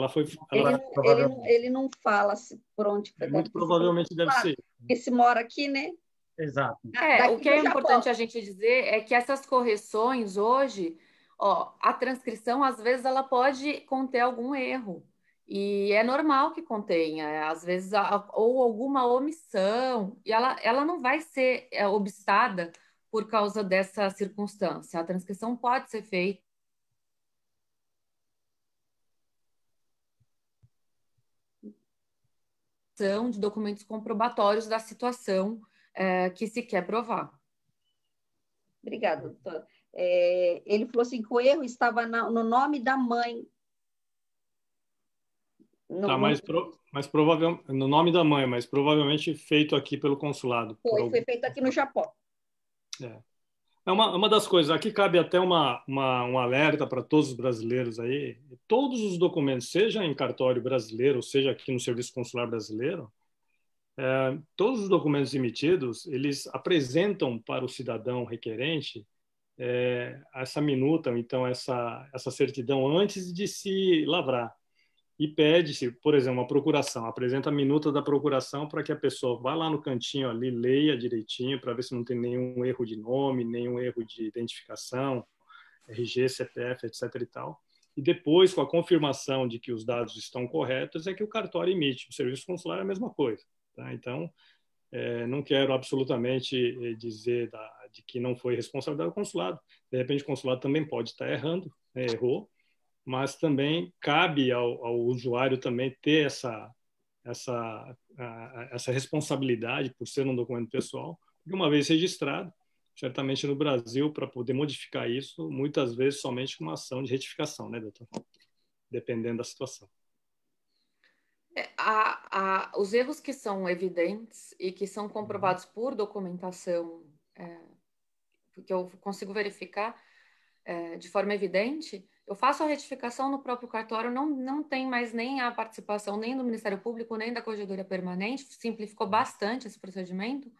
Ele não fala por onde foi. Muito provavelmente deve ser. Porque se mora aqui, né? Exato. O que é importante a gente dizer é que essas correções hoje, a transcrição, às vezes, ela pode conter algum erro. E é normal que contenha, às vezes, ou alguma omissão, e ela não vai ser obstada por causa dessa circunstância. A transcrição pode ser feita de documentos comprobatórios da situação que se quer provar. Obrigada, doutora. Ele falou assim que o erro estava no nome da mãe. Mas provavelmente no nome da mãe, mas provavelmente feito aqui pelo consulado. Foi feito aqui no Japão. É uma das coisas. Aqui cabe até um alerta para todos os brasileiros aí. Todos os documentos, seja em cartório brasileiro, seja aqui no Serviço Consular Brasileiro, todos os documentos emitidos, eles apresentam para o cidadão requerente essa minuta, ou então essa certidão antes de se lavrar. E pede-se, por exemplo, uma procuração, apresenta a minuta da procuração para que a pessoa vá lá no cantinho ali, leia direitinho para ver se não tem nenhum erro de nome, nenhum erro de identificação, RG, CPF, etc. e tal. E depois, com a confirmação de que os dados estão corretos, é que o cartório emite. O serviço consular é a mesma coisa. Tá? Então, não quero absolutamente dizer de que não foi responsabilidade do consulado. De repente, o consulado também pode estar errando, né? Errou, mas também cabe ao usuário também ter essa responsabilidade por ser um documento pessoal, porque uma vez registrado, certamente no Brasil, para poder modificar isso, muitas vezes somente com uma ação de retificação, né, doutor? Dependendo da situação. Os erros que são evidentes e que são comprovados por documentação, que eu consigo verificar de forma evidente, eu faço a retificação no próprio cartório, não tem mais nem a participação nem do Ministério Público, nem da Corregedoria Permanente, simplificou bastante esse procedimento,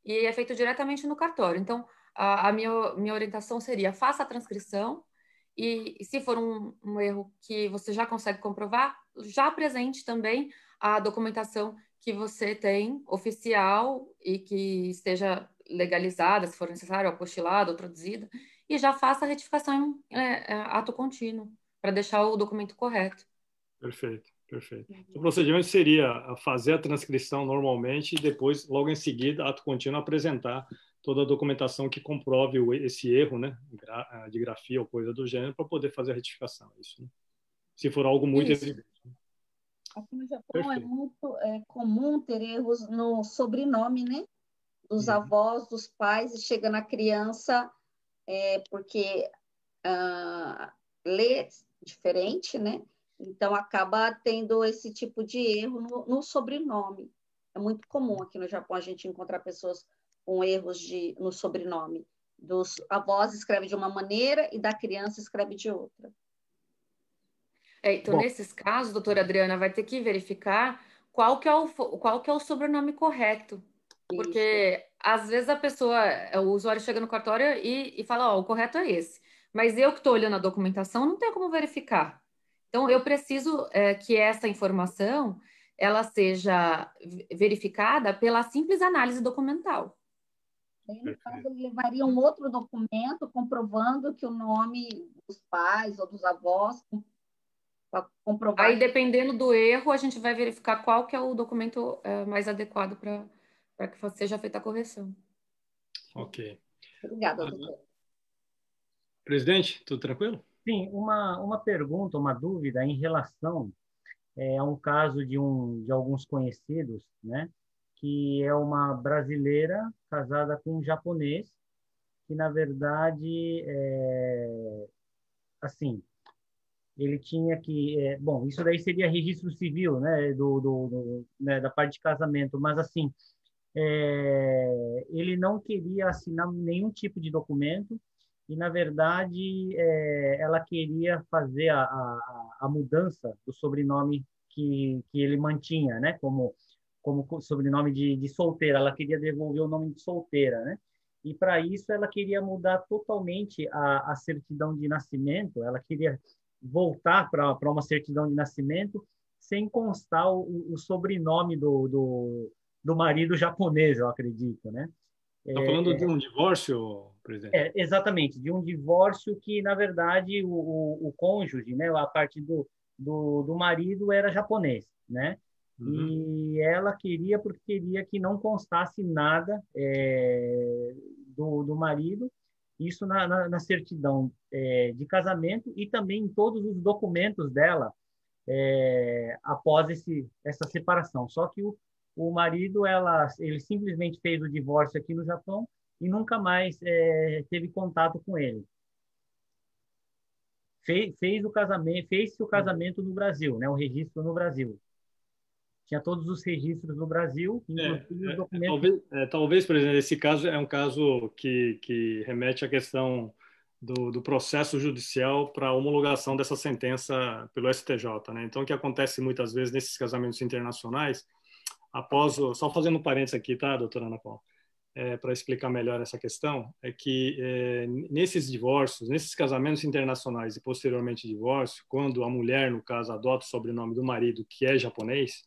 e é feito diretamente no cartório. Então, a minha orientação seria, faça a transcrição, e se for um erro que você já consegue comprovar, já apresente também a documentação que você tem, oficial, e que esteja legalizada, se for necessário, apostilada ou traduzida, e já faça a retificação em ato contínuo, para deixar o documento correto. Perfeito, perfeito. O procedimento seria fazer a transcrição normalmente e depois, logo em seguida, ato contínuo, apresentar toda a documentação que comprove esse erro, né, de grafia ou coisa do gênero, para poder fazer a retificação. Isso, né? Se for algo muito evidente. Aqui no Japão é muito comum ter erros no sobrenome, né? Dos avós, dos pais, e chega na criança, porque lê diferente, né? Então, acaba tendo esse tipo de erro no sobrenome. É muito comum aqui no Japão a gente encontrar pessoas com erros no sobrenome. Dos avós escreve de uma maneira e da criança escreve de outra. Então, nesses casos, doutora Adriana, vai ter que verificar qual que é o sobrenome correto. Porque, às vezes, o usuário chega no cartório e fala, o correto é esse. Mas eu que estou olhando a documentação, não tenho como verificar. Então, eu preciso que essa informação ela seja verificada pela simples análise documental. No caso, ele levaria um outro documento comprovando que o nome dos pais ou dos avós, para comprovar. Aí, dependendo do erro, a gente vai verificar qual que é o documento mais adequado para que seja feita a correção. Ok. Obrigada, doutor. Presidente, tudo tranquilo? Sim, uma pergunta, uma dúvida em relação a um caso de alguns conhecidos, né? Que é uma brasileira casada com um japonês, que, na verdade, assim, ele tinha que... bom, isso daí seria registro civil, né? Né, da parte de casamento, mas, assim, ele não queria assinar nenhum tipo de documento e, na verdade, ela queria fazer a mudança do sobrenome que ele mantinha, né? Como sobrenome de solteira. Ela queria devolver o nome de solteira, né? E, para isso, ela queria mudar totalmente a certidão de nascimento. Ela queria voltar para uma certidão de nascimento sem constar o sobrenome do marido japonês, eu acredito, né? Está falando de um divórcio, presidente? Exatamente, de um divórcio que, na verdade, o cônjuge, né, a parte do marido era japonês, né? E ela queria, porque queria que não constasse nada do marido, isso na certidão de casamento e também em todos os documentos dela após essa separação. Só que o marido, ele simplesmente fez o divórcio aqui no Japão e nunca mais teve contato com ele. Fez-se o casamento no Brasil, né? O registro no Brasil. Tinha todos os registros no Brasil, inclusive os documentos... Talvez, presidente, esse caso é um caso que remete à questão do processo judicial para a homologação dessa sentença pelo STJ, né? Então, o que acontece muitas vezes nesses casamentos internacionais, só fazendo um parênteses aqui, tá, doutora Ana Paula, para explicar melhor essa questão, é que nesses divórcios, nesses casamentos internacionais e posteriormente divórcio, quando a mulher, no caso, adota o sobrenome do marido, que é japonês,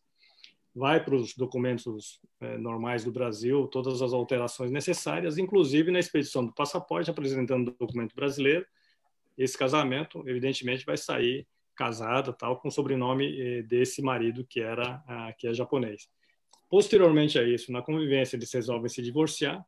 vai para os documentos normais do Brasil, todas as alterações necessárias, inclusive na expedição do passaporte, apresentando o documento brasileiro. Esse casamento, evidentemente, vai sair casada, tal, com o sobrenome desse marido que é japonês. Posteriormente a isso, na convivência, eles resolvem se divorciar.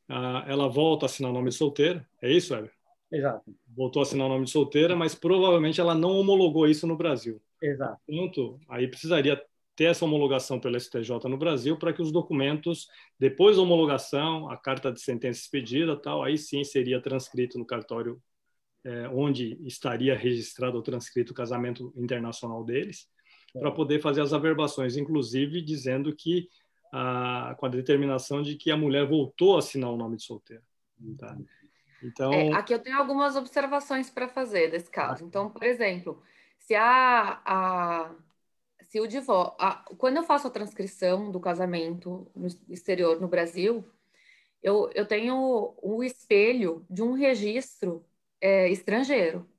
Ela volta a assinar o nome de solteira. É isso, Hélio? Exato. Voltou a assinar o nome de solteira, mas provavelmente ela não homologou isso no Brasil. Exato. Portanto, aí precisaria ter essa homologação pelo STJ no Brasil para que os documentos, depois da homologação, a carta de sentença expedida, tal, aí sim seria transcrito no cartório onde estaria registrado ou transcrito o casamento internacional deles. para poder fazer as averbações, inclusive dizendo que, com a determinação de que a mulher voltou a assinar o nome de solteira. Tá? Então, aqui eu tenho algumas observações para fazer desse caso. Então, por exemplo, se o divórcio, quando eu faço a transcrição do casamento no exterior, no Brasil, eu tenho o espelho de um registro estrangeiro,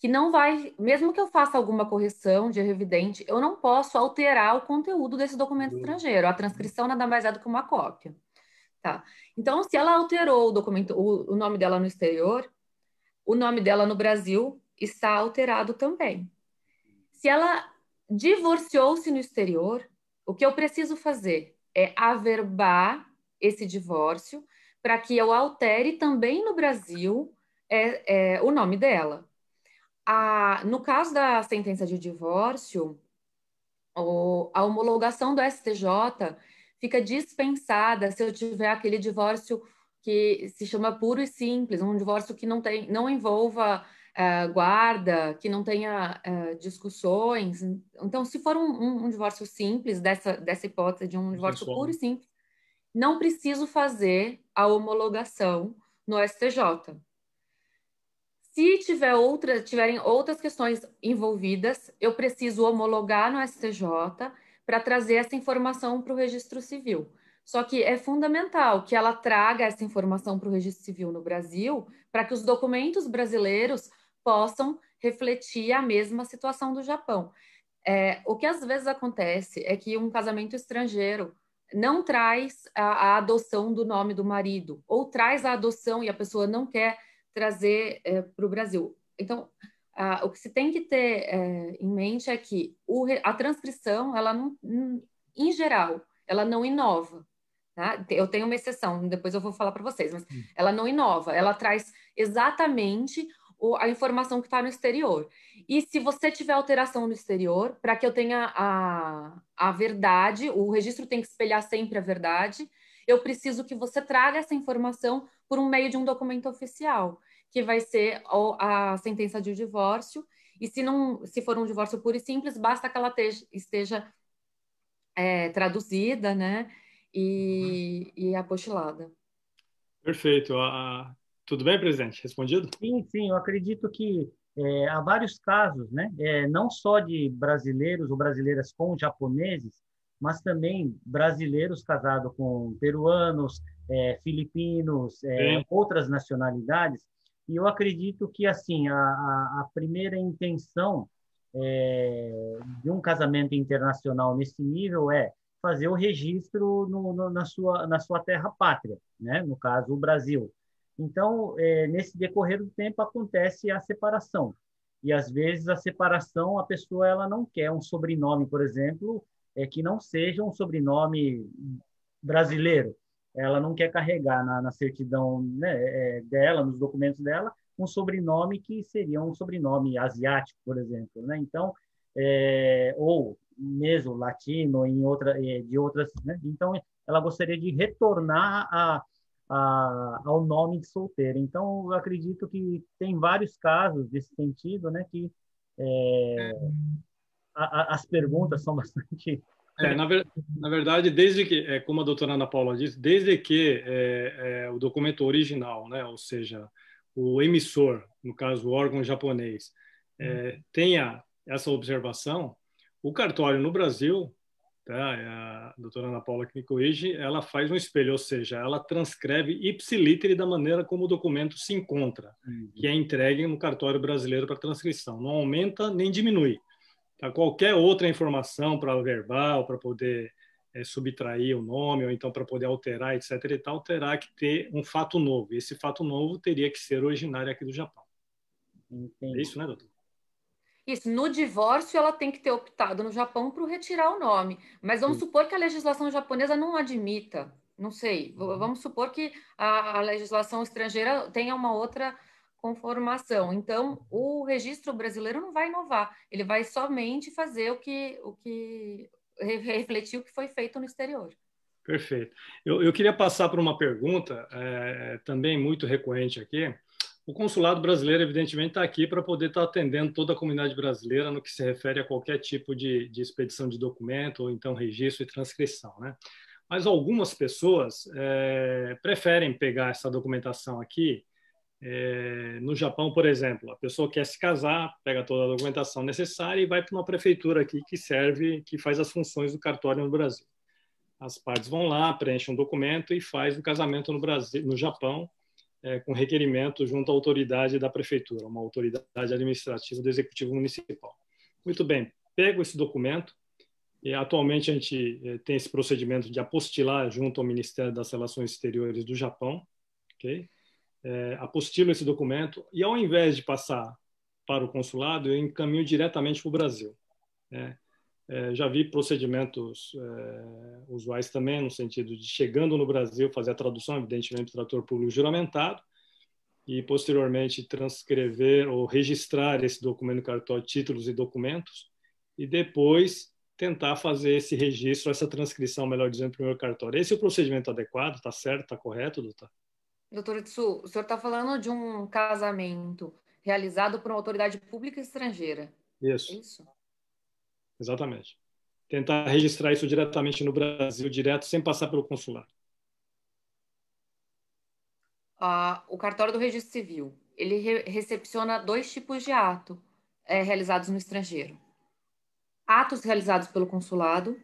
que não vai, mesmo que eu faça alguma correção de erro evidente, eu não posso alterar o conteúdo desse documento estrangeiro. A transcrição nada mais é do que uma cópia. Tá? Então, se ela alterou o documento, o nome dela no exterior, o nome dela no Brasil está alterado também. Se ela divorciou-se no exterior, o que eu preciso fazer é averbar esse divórcio para que eu altere também no Brasil o nome dela. No caso da sentença de divórcio, a homologação do STJ fica dispensada se eu tiver aquele divórcio que se chama puro e simples, um divórcio que não envolva guarda, que não tenha discussões. Então, se for um divórcio simples, dessa hipótese de um divórcio puro e simples, não preciso fazer a homologação no STJ. Se tiverem outras questões envolvidas, eu preciso homologar no STJ para trazer essa informação para o registro civil. Só que é fundamental que ela traga essa informação para o registro civil no Brasil, para que os documentos brasileiros possam refletir a mesma situação do Japão. O que às vezes acontece é que um casamento estrangeiro não traz a adoção do nome do marido, ou traz a adoção e a pessoa não quer trazer para o Brasil. Então, o que se tem que ter em mente é que a transcrição, ela não, em geral, ela não inova. Tá? Eu tenho uma exceção, depois eu vou falar para vocês, mas ela não inova, ela traz exatamente a informação que está no exterior. E se você tiver alteração no exterior, para que eu tenha a verdade, o registro tem que espelhar sempre a verdade, eu preciso que você traga essa informação por um meio de um documento oficial, que vai ser a sentença de divórcio, e se for um divórcio puro e simples, basta que ela esteja traduzida, né, e apostilada. Perfeito. Tudo bem, presidente? Respondido? Sim, eu acredito que há vários casos, né? Não só de brasileiros ou brasileiras com japoneses, mas também brasileiros casados com peruanos, filipinos, outras nacionalidades. E eu acredito que assim a primeira intenção de um casamento internacional nesse nível é fazer o registro na sua terra pátria, né? No caso, o Brasil. Então, nesse decorrer do tempo, acontece a separação. E, às vezes, a separação, a pessoa ela não quer um sobrenome, por exemplo, que não seja um sobrenome brasileiro. Ela não quer carregar na certidão, né, dela, nos documentos dela, um sobrenome que seria um sobrenome asiático, por exemplo. Né? Então, ou mesmo latino, de outras. Né? Então, ela gostaria de retornar ao nome de solteira. Então, eu acredito que tem vários casos desse sentido, né, que as perguntas são bastante... Na verdade, desde que, como a doutora Ana Paula disse, desde que o documento original, né, ou seja, o emissor, no caso o órgão japonês, tenha essa observação, o cartório no Brasil, tá, a doutora Ana Paula que me corrige, ela faz um espelho, ou seja, ela transcreve ipsiliter da maneira como o documento se encontra, que é entregue no cartório brasileiro para transcrição. Não aumenta nem diminui. Tá? Qualquer outra informação para verbal, para poder subtrair o nome, ou então para poder alterar, etc. e tal, terá que ter um fato novo. E esse fato novo teria que ser originário aqui do Japão. Entendi. É isso, né, doutor? Isso, no divórcio ela tem que ter optado no Japão para retirar o nome. Mas vamos supor que a legislação japonesa não admita. Não sei. Vamos supor que a legislação estrangeira tenha uma outra conformação. Então, o registro brasileiro não vai inovar. Ele vai somente fazer o que refletir o que foi feito no exterior. Perfeito. Eu queria passar por uma pergunta também muito recorrente aqui. O consulado brasileiro, evidentemente, está aqui para poder estar atendendo toda a comunidade brasileira no que se refere a qualquer tipo de expedição de documento, ou então registro e transcrição, né? Mas algumas pessoas preferem pegar essa documentação aqui. No Japão, por exemplo, a pessoa quer se casar, pega toda a documentação necessária e vai para uma prefeitura aqui que faz as funções do cartório no Brasil. As partes vão lá, preenchem um documento e faz o casamento no Brasil, no Japão, com requerimento junto à autoridade da prefeitura, uma autoridade administrativa do Executivo Municipal. Muito bem, pego esse documento, e atualmente a gente tem esse procedimento de apostilar junto ao Ministério das Relações Exteriores do Japão, ok? Apostilo esse documento e, ao invés de passar para o consulado, eu encaminho diretamente para o Brasil, né? Já vi procedimentos usuais também, no sentido de, chegando no Brasil, fazer a tradução, evidentemente, do tradutor público juramentado, e, posteriormente, transcrever ou registrar esse documento no cartório, títulos e documentos, e depois tentar fazer esse registro, essa transcrição, melhor dizendo, no primeiro cartório. Esse é o procedimento adequado? Está certo? Está correto, doutor? Doutor Itsu, o senhor está falando de um casamento realizado por uma autoridade pública estrangeira. É Isso. isso? Exatamente. Tentar registrar isso diretamente no Brasil, direto, sem passar pelo consulado. O cartório do Registro Civil, ele recepciona 2 tipos de ato realizados no estrangeiro. Atos realizados pelo consulado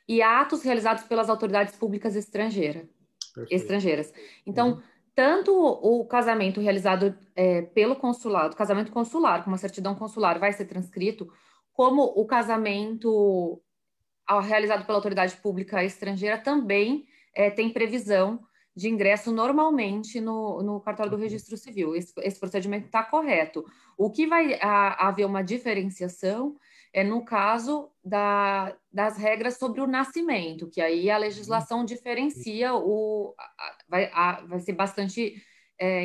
e atos realizados pelas autoridades públicas estrangeiras. Então, tanto o casamento realizado pelo consulado, casamento consular, com uma certidão consular, vai ser transcrito, como o casamento realizado pela autoridade pública estrangeira também tem previsão de ingresso normalmente no cartório do Registro Civil. Esse procedimento está correto. O que vai haver uma diferenciação no caso das regras sobre o nascimento, que aí a legislação diferencia, vai ser bastante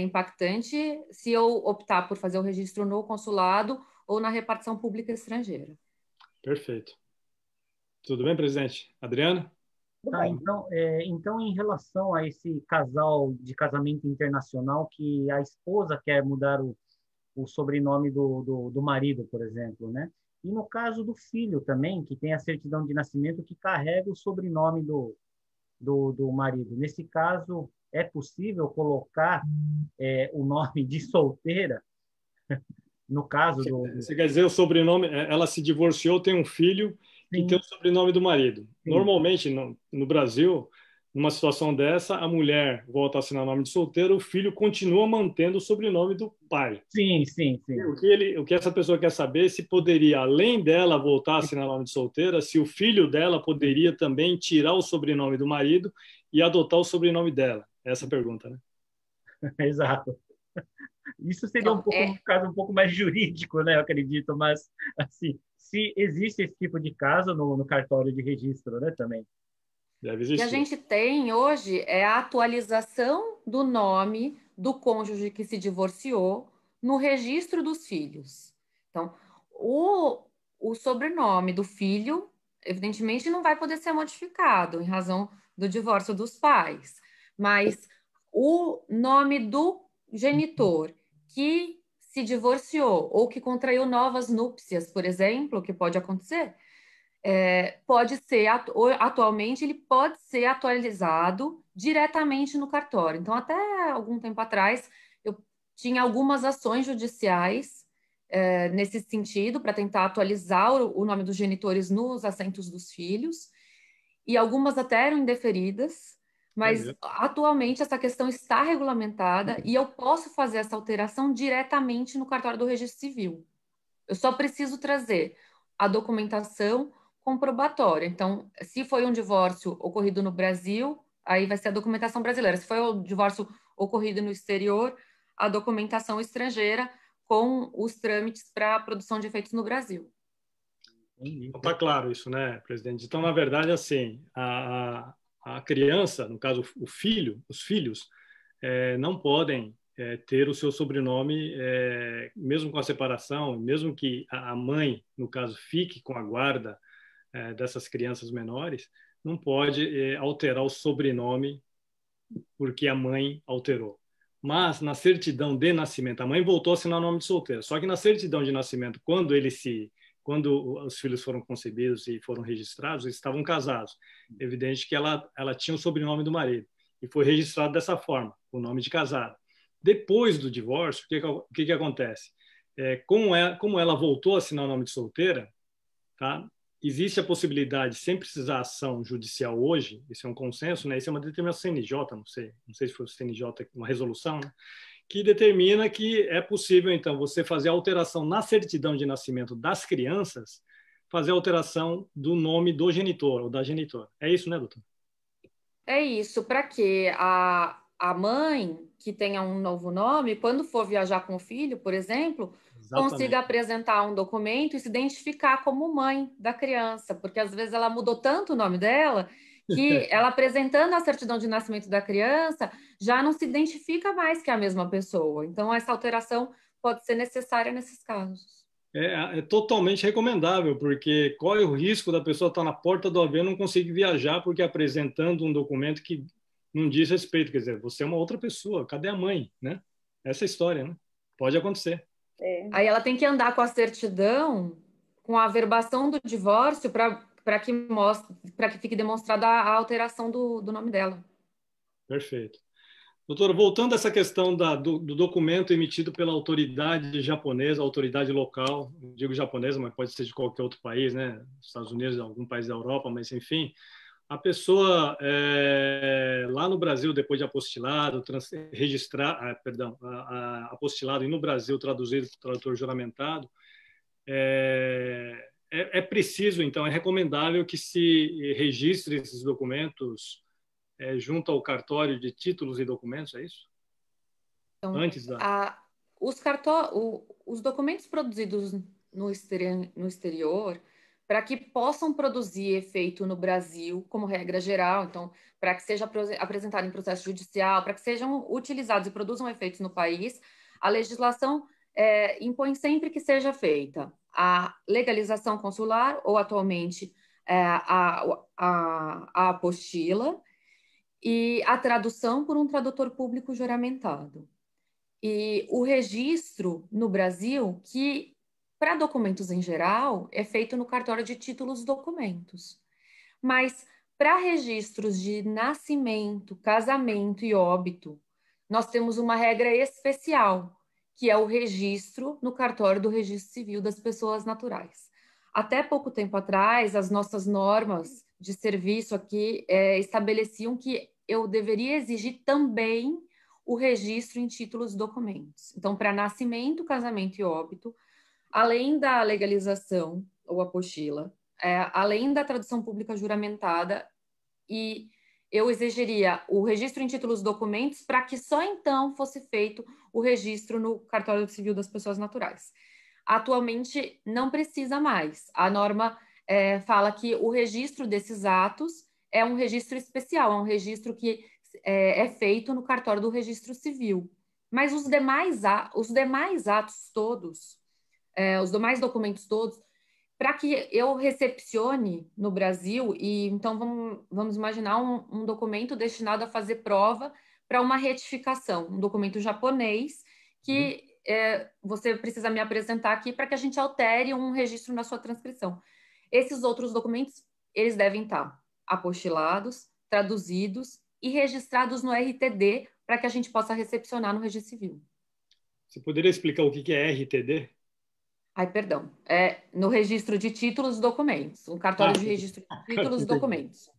impactante se eu optar por fazer o registro no consulado ou na repartição pública estrangeira. Perfeito. Tudo bem, presidente? Adriana? Tá, então, em relação a esse casal de casamento internacional que a esposa quer mudar o sobrenome do marido, por exemplo, né? E no caso do filho também, que tem a certidão de nascimento que carrega o sobrenome do marido. Nesse caso, é possível colocar o nome de solteira? No caso do... Você quer dizer o sobrenome, ela se divorciou, tem um filho que Sim. tem o sobrenome do marido. Sim. Normalmente, no Brasil, numa situação dessa, a mulher volta a assinar o nome de solteiro, o filho continua mantendo o sobrenome do pai. Sim. O que essa pessoa quer saber é se poderia, além dela voltar a assinar o nome de solteira, se o filho dela poderia também tirar o sobrenome do marido e adotar o sobrenome dela. Essa é a pergunta, né? Exato. Isso seria um caso um pouco mais jurídico, né? Eu acredito, mas assim, se existe esse tipo de caso no cartório de registro, né? Também. Deve existir. E a gente tem hoje a atualização do nome do cônjuge que se divorciou no registro dos filhos. Então, o sobrenome do filho, evidentemente, não vai poder ser modificado em razão do divórcio dos pais, mas o nome do genitor que se divorciou ou que contraiu novas núpcias, por exemplo, que pode acontecer, pode ser, atualmente, ele pode ser atualizado diretamente no cartório. Então, até algum tempo atrás, eu tinha algumas ações judiciais nesse sentido, para tentar atualizar o nome dos genitores nos assentos dos filhos, e algumas até eram indeferidas, mas atualmente essa questão está regulamentada e eu posso fazer essa alteração diretamente no cartório do Registro Civil. Eu só preciso trazer a documentação comprobatória. Então, se foi um divórcio ocorrido no Brasil, aí vai ser a documentação brasileira. Se foi um divórcio ocorrido no exterior, a documentação estrangeira com os trâmites para a produção de efeitos no Brasil. Está claro isso, né, presidente? Então, na verdade, assim, a criança, no caso o filho, os filhos, não podem ter o seu sobrenome, mesmo com a separação, mesmo que a mãe, no caso, fique com a guarda dessas crianças menores, não pode alterar o sobrenome porque a mãe alterou. mas na certidão de nascimento, a mãe voltou a assinar o nome de solteira. Só que na certidão de nascimento, quando os filhos foram concebidos e foram registrados, eles estavam casados. Evidente que ela tinha o sobrenome do marido e foi registrado dessa forma, o nome de casado. Depois do divórcio, o que acontece? Como ela voltou a assinar o nome de solteira, tá? Existe a possibilidade, sem precisar ação judicial hoje, isso é um consenso, né? Isso é uma determinação CNJ, não sei se foi o CNJ, uma resolução, né? Que determina que é possível, então, você fazer a alteração na certidão de nascimento das crianças, fazer a alteração do nome do genitor ou da genitora. É isso, né, doutor? É isso, para que a mãe que tenha um novo nome, quando for viajar com o filho, por exemplo, consiga Exatamente. apresentar um documento e se identificar como mãe da criança, porque às vezes ela mudou tanto o nome dela que ela apresentando a certidão de nascimento da criança já não se identifica mais que é a mesma pessoa. Então, essa alteração pode ser necessária nesses casos. É totalmente recomendável, porque corre o risco da pessoa estar na porta do avião e não conseguir viajar porque apresentando um documento que não diz respeito. Quer dizer, você é uma outra pessoa, cadê a mãe, né? Essa é a história, né? Pode acontecer. Aí ela tem que andar com a certidão, com a averbação do divórcio, para que fique demonstrada a alteração do nome dela. Perfeito. Doutora, voltando a essa questão do documento emitido pela autoridade japonesa, autoridade local, digo japonesa, mas pode ser de qualquer outro país, né? Estados Unidos, algum país da Europa, mas enfim, a pessoa lá no Brasil, depois de apostilado, apostilado e no Brasil traduzido, tradutor juramentado, é preciso, então, é recomendável que se registre esses documentos junto ao cartório de títulos e documentos, é isso? Então, Antes da... os documentos produzidos no exterior, para que possam produzir efeito no Brasil, como regra geral, então, para que seja apresentado em processo judicial, para que sejam utilizados e produzam efeitos no país, a legislação impõe sempre que seja feita a legalização consular, ou atualmente a apostila, e a tradução por um tradutor público juramentado. E o registro no Brasil, que para documentos em geral, é feito no cartório de títulos e documentos. Mas para registros de nascimento, casamento e óbito, nós temos uma regra especial, que é o registro no cartório do Registro Civil das Pessoas Naturais. Até pouco tempo atrás, as nossas normas de serviço aqui estabeleciam que eu deveria exigir também o registro em títulos e documentos. Então, para nascimento, casamento e óbito, além da legalização ou apostila, além da tradução pública juramentada, e eu exigiria o registro em títulos e documentos para que só então fosse feito o registro no cartório civil das pessoas naturais. Atualmente, não precisa mais. A norma fala que o registro desses atos é um registro especial, é um registro que é feito no cartório do registro civil. Mas os demais atos todos, os demais documentos todos, para que eu recepcione no Brasil, e então vamos imaginar um documento destinado a fazer prova para uma retificação, um documento japonês que você precisa me apresentar aqui para que a gente altere um registro na sua transcrição. Esses outros documentos, eles devem estar apostilados, traduzidos e registrados no RTD para que a gente possa recepcionar no Registro Civil. Você poderia explicar o que é RTD? Ai, perdão. No registro de títulos e documentos. Um cartório de registro de títulos e documentos.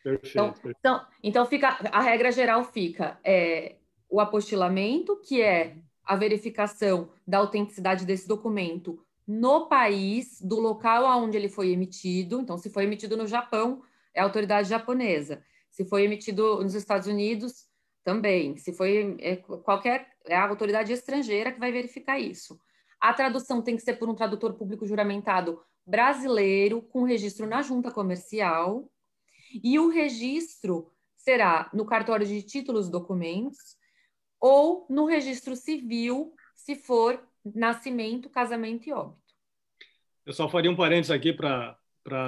Perfeito. Então a regra geral fica o apostilamento, que é a verificação da autenticidade desse documento no país, do local onde ele foi emitido. Então, se foi emitido no Japão, é a autoridade japonesa. Se foi emitido nos Estados Unidos, também. Se foi é a autoridade estrangeira que vai verificar isso. A tradução tem que ser por um tradutor público juramentado brasileiro, com registro na junta comercial, e o registro será no cartório de títulos e documentos ou no registro civil, se for nascimento, casamento e óbito. Eu só faria um parênteses aqui para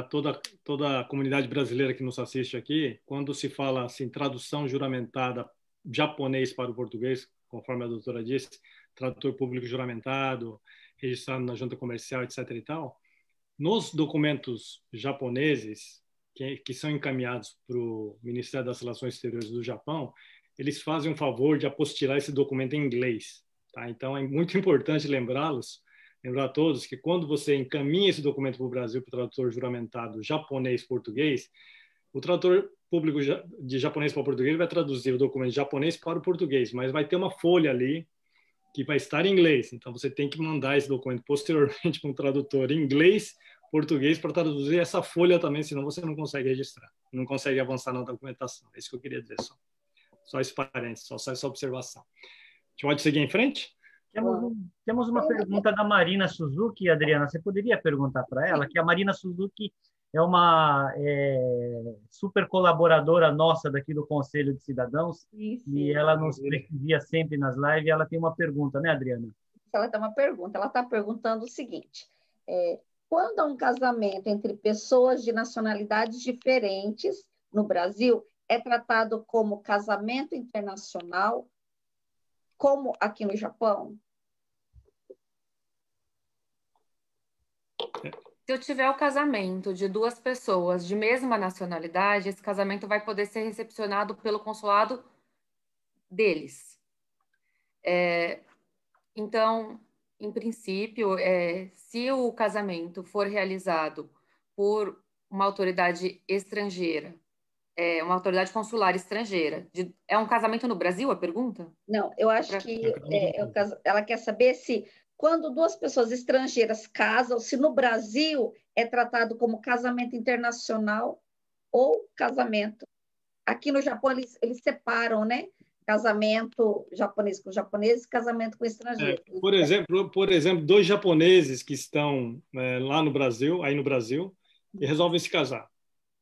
toda a comunidade brasileira que nos assiste aqui. Quando se fala assim, tradução juramentada japonês para o português, conforme a doutora disse, tradutor público juramentado, registrado na junta comercial, etc. e tal. Nos documentos japoneses, que são encaminhados para o Ministério das Relações Exteriores do Japão, eles fazem um favor de apostilar esse documento em inglês. Tá? Então, é muito importante lembrar a todos que quando você encaminha esse documento para o Brasil, para o tradutor juramentado japonês-português, o tradutor público de japonês para o português vai traduzir o documento de japonês para o português, mas vai ter uma folha ali que vai estar em inglês. Então, você tem que mandar esse documento posteriormente para um tradutor em inglês, português, para traduzir essa folha também, senão você não consegue registrar, não consegue avançar na documentação. É isso que eu queria dizer só. Só esse parênteses, só essa observação. A gente pode seguir em frente? Temos uma pergunta da Marina Suzuki, Adriana. Você poderia perguntar para ela? Que a Marina Suzuki é uma super colaboradora nossa daqui do Conselho de Cidadãos, e ela nos prestigia sempre nas lives. Ela tem uma pergunta, né, Adriana? Ela tem uma pergunta. Ela está perguntando o seguinte: quando há um casamento entre pessoas de nacionalidades diferentes no Brasil, é tratado como casamento internacional, como aqui no Japão? Se eu tiver o casamento de duas pessoas de mesma nacionalidade, esse casamento vai poder ser recepcionado pelo consulado deles. Então, em princípio, se o casamento for realizado por uma autoridade estrangeira, uma autoridade consular estrangeira, é um casamento no Brasil, a pergunta? Não, eu acho que ela quer saber se, quando duas pessoas estrangeiras casam, se no Brasil é tratado como casamento internacional ou casamento. Aqui no Japão eles separam, né? Casamento japonês com japonês e casamento com estrangeiro. Por exemplo, dois japoneses que estão lá no Brasil, aí no Brasil, e resolvem se casar,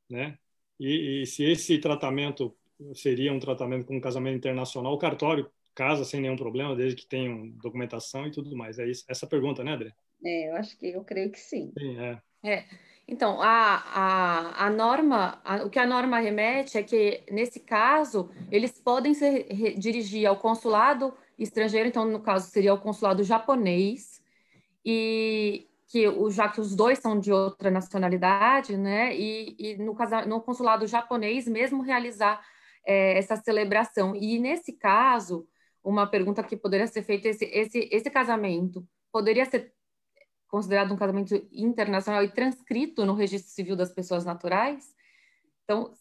né? E se esse tratamento seria um tratamento com um casamento internacional, o cartório casa sem nenhum problema, desde que tenham documentação e tudo mais. É isso, essa pergunta, né, André? Eu creio que sim. Sim, Então, a norma, o que a norma remete é que, nesse caso, eles podem se dirigir ao consulado estrangeiro, então, no caso, seria o consulado japonês, já que os dois são de outra nacionalidade, né, e no consulado japonês mesmo realizar essa celebração. E, nesse caso, uma pergunta que poderia ser feita, esse casamento poderia ser considerado um casamento internacional e transcrito no Registro Civil das Pessoas Naturais? Então,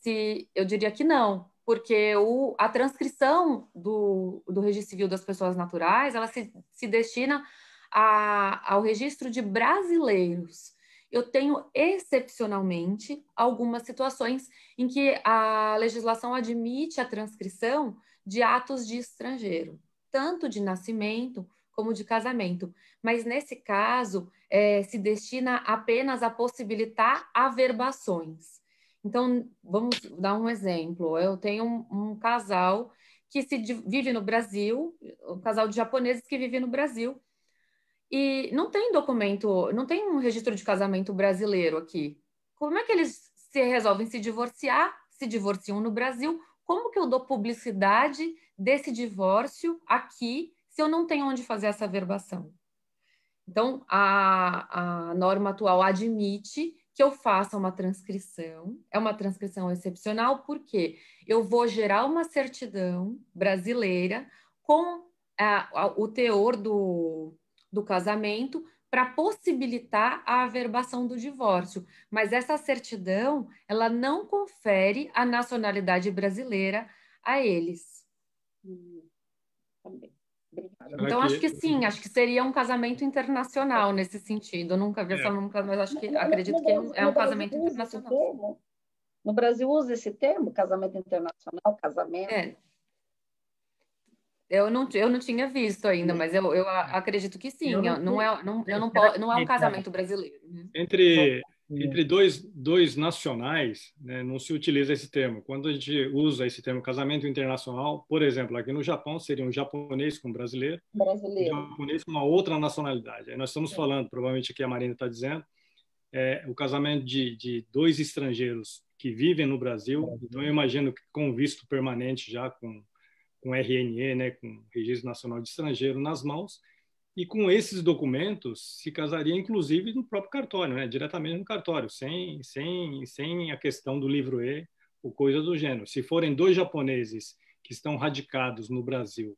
eu diria que não, porque a transcrição do Registro Civil das Pessoas Naturais, ela se destina ao registro de brasileiros. Eu tenho, excepcionalmente, algumas situações em que a legislação admite a transcrição de atos de estrangeiro, tanto de nascimento como de casamento. Mas, nesse caso, se destina apenas a possibilitar averbações. Então, vamos dar um exemplo. Eu tenho um casal que vive no Brasil, um casal de japoneses que vive no Brasil, e não tem documento, não tem um registro de casamento brasileiro aqui. Como é que eles resolvem se divorciar? Se divorciam no Brasil. Como que eu dou publicidade desse divórcio aqui se eu não tenho onde fazer essa averbação? Então, a norma atual admite que eu faça uma transcrição, é uma transcrição excepcional, porque eu vou gerar uma certidão brasileira com o teor do casamento para possibilitar a averbação do divórcio. Mas essa certidão, ela não confere a nacionalidade brasileira a eles. Então, acho que sim, acho que seria um casamento internacional nesse sentido. Eu nunca vi mas acredito que é um casamento internacional. No Brasil usa esse termo, casamento internacional, casamento? Eu não tinha visto ainda, mas eu acredito que sim. Não é um casamento brasileiro. Entre dois nacionais, né, não se utiliza esse termo. Quando a gente usa esse termo casamento internacional, por exemplo, aqui no Japão seria um japonês com brasileiro, um japonês com uma outra nacionalidade. Aí nós estamos falando, provavelmente aqui a Marina está dizendo, o casamento de dois estrangeiros que vivem no Brasil. Então eu imagino que com visto permanente já, com com RNE, né, com Registro Nacional de Estrangeiro nas mãos, e com esses documentos se casaria, inclusive, no próprio cartório, né, diretamente no cartório, sem a questão do livro E ou coisa do gênero. Se forem dois japoneses que estão radicados no Brasil,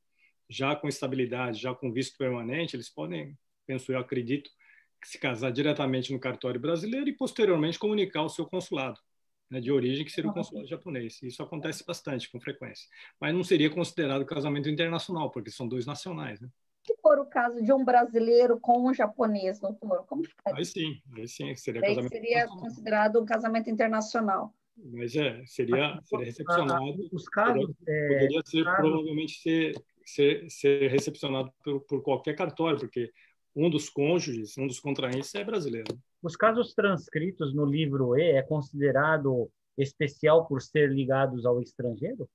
já com estabilidade, já com visto permanente, eles podem, penso eu, acredito, se casar diretamente no cartório brasileiro e, posteriormente, comunicar ao seu consulado, né, de origem, que seria o consulado japonês. Isso acontece bastante, com frequência. Mas não seria considerado casamento internacional, porque são dois nacionais, né? Se for o caso de um brasileiro com um japonês, doutor, como ficaria? Aí sim, seria Daí casamento seria internacional. considerado um casamento internacional. Mas seria recepcionado, os casos... poderia provavelmente ser recepcionado por qualquer cartório, porque um dos cônjuges, um dos contraentes é brasileiro. Os casos transcritos no livro E é considerado especial por ser ligados ao estrangeiro?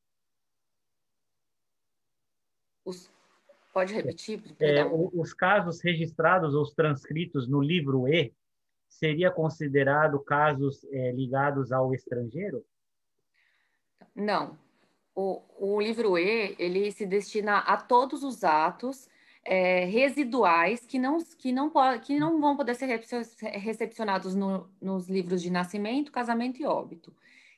Pode repetir? Os casos registrados ou transcritos no livro E seria considerado casos ligados ao estrangeiro? Não. O livro E, ele se destina a todos os atos residuais que não vão poder ser recepcionados nos livros de nascimento, casamento e óbito,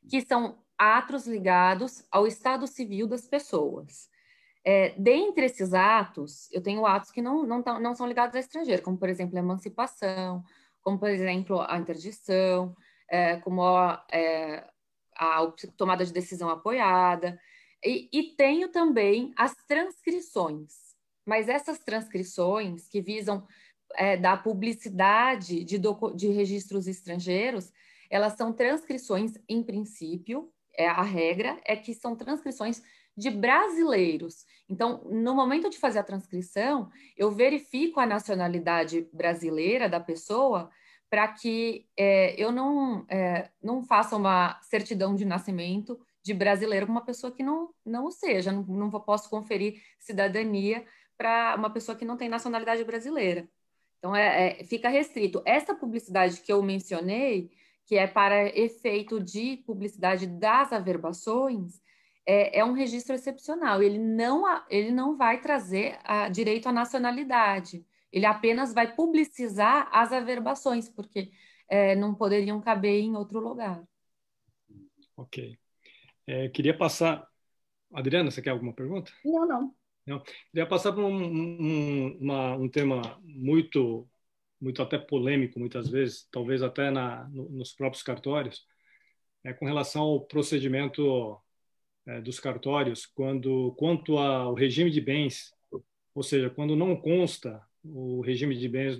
que são atos ligados ao estado civil das pessoas. Dentre esses atos, eu tenho atos que não são ligados ao estrangeiro, como, por exemplo, a emancipação, como, por exemplo, a interdição, como a tomada de decisão apoiada, e tenho também as transcrições, mas essas transcrições que visam da publicidade de registros estrangeiros, elas são transcrições, em princípio, a regra é que são transcrições de brasileiros. Então, no momento de fazer a transcrição, eu verifico a nacionalidade brasileira da pessoa para que eu não faça uma certidão de nascimento de brasileiro com uma pessoa que não o seja. Não posso conferir cidadania para uma pessoa que não tem nacionalidade brasileira. Então, fica restrito. Essa publicidade que eu mencionei, que é para efeito de publicidade das averbações, é um registro excepcional. Ele não vai trazer direito à nacionalidade. Ele apenas vai publicizar as averbações, porque não poderiam caber em outro lugar. Ok. Queria passar... Adriana, você quer alguma pergunta? Não. Não. Queria passar por um tema muito até polêmico, muitas vezes, talvez até nos próprios cartórios, com relação ao procedimento dos cartórios quanto ao regime de bens, ou seja, quando não consta o regime de bens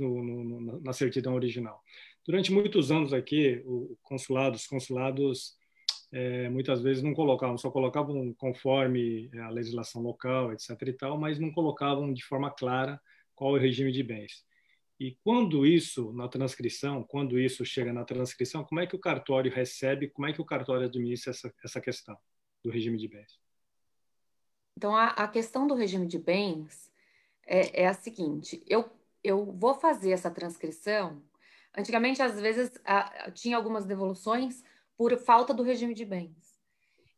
na certidão original. Durante muitos anos aqui, os consulados muitas vezes não colocavam, só colocavam conforme a legislação local, etc. e tal, mas não colocavam de forma clara qual é o regime de bens. E quando isso chega na transcrição, como é que o cartório recebe, como é que o cartório administra essa questão do regime de bens? Então, a questão do regime de bens é a seguinte: eu vou fazer essa transcrição. Antigamente, às vezes, tinha algumas devoluções por falta do regime de bens.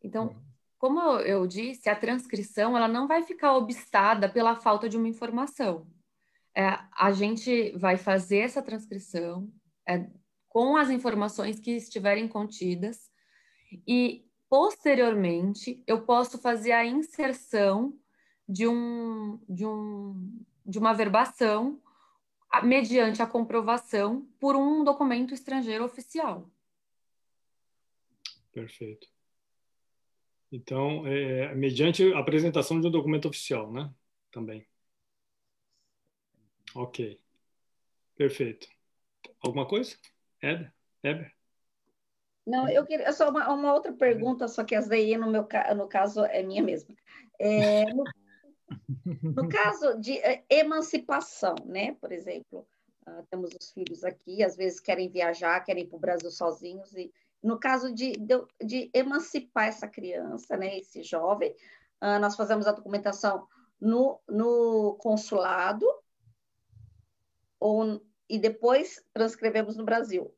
Então, como eu disse, a transcrição ela não vai ficar obstada pela falta de uma informação. A gente vai fazer essa transcrição com as informações que estiverem contidas e, posteriormente, eu posso fazer a inserção de uma averbação mediante a comprovação por um documento estrangeiro oficial. Perfeito. Então, mediante a apresentação de um documento oficial, né? Também. Ok. Perfeito. Alguma coisa? Heber? Não, eu queria só uma outra pergunta, só que essa daí, no caso, é minha mesma. No caso de emancipação, né? Por exemplo, temos os filhos aqui, às vezes querem viajar, querem ir para o Brasil sozinhos, e no caso de emancipar essa criança, né? Esse jovem, nós fazemos a documentação no consulado e depois transcrevemos no Brasil.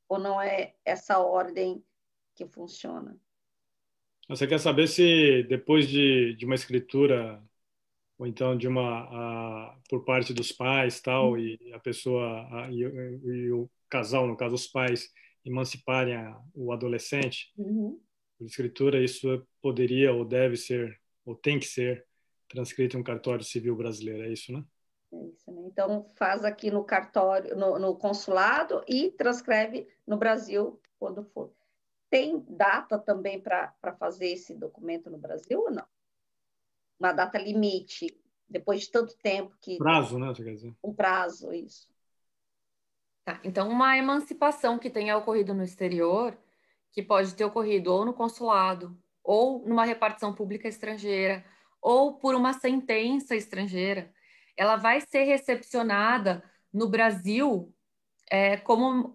Ou não é essa ordem que funciona? Você quer saber se depois de uma escritura ou então de por parte dos pais tal e a pessoa e o casal, no caso os pais, emanciparem o adolescente Uhum. por escritura, isso poderia ou deve ser ou tem que ser transcrito em um cartório civil brasileiro, é isso, né? É isso, né? Então, faz aqui no cartório, no consulado e transcreve no Brasil quando for. Tem data também para fazer esse documento no Brasil ou não? Uma data limite, depois de tanto tempo que. Prazo, né? Você quer dizer? Um prazo, isso. Tá, então, uma emancipação que tenha ocorrido no exterior, que pode ter ocorrido ou no consulado, ou numa repartição pública estrangeira, ou por uma sentença estrangeira, ela vai ser recepcionada no Brasil como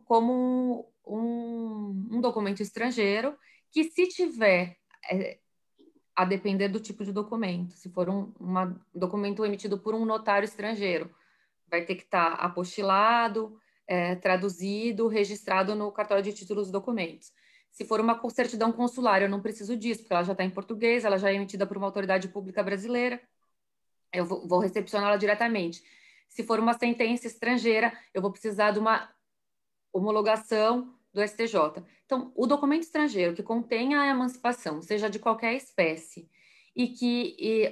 um documento estrangeiro, que se tiver, a depender do tipo de documento, se for um documento emitido por um notário estrangeiro, vai ter que estar apostilado, traduzido, registrado no cartório de títulos e documentos. Se for uma certidão consular, eu não preciso disso, porque ela já está em português, ela já é emitida por uma autoridade pública brasileira, eu vou recepcioná-la diretamente. Se for uma sentença estrangeira, eu vou precisar de uma homologação do STJ. Então, o documento estrangeiro que contenha a emancipação, seja de qualquer espécie, e que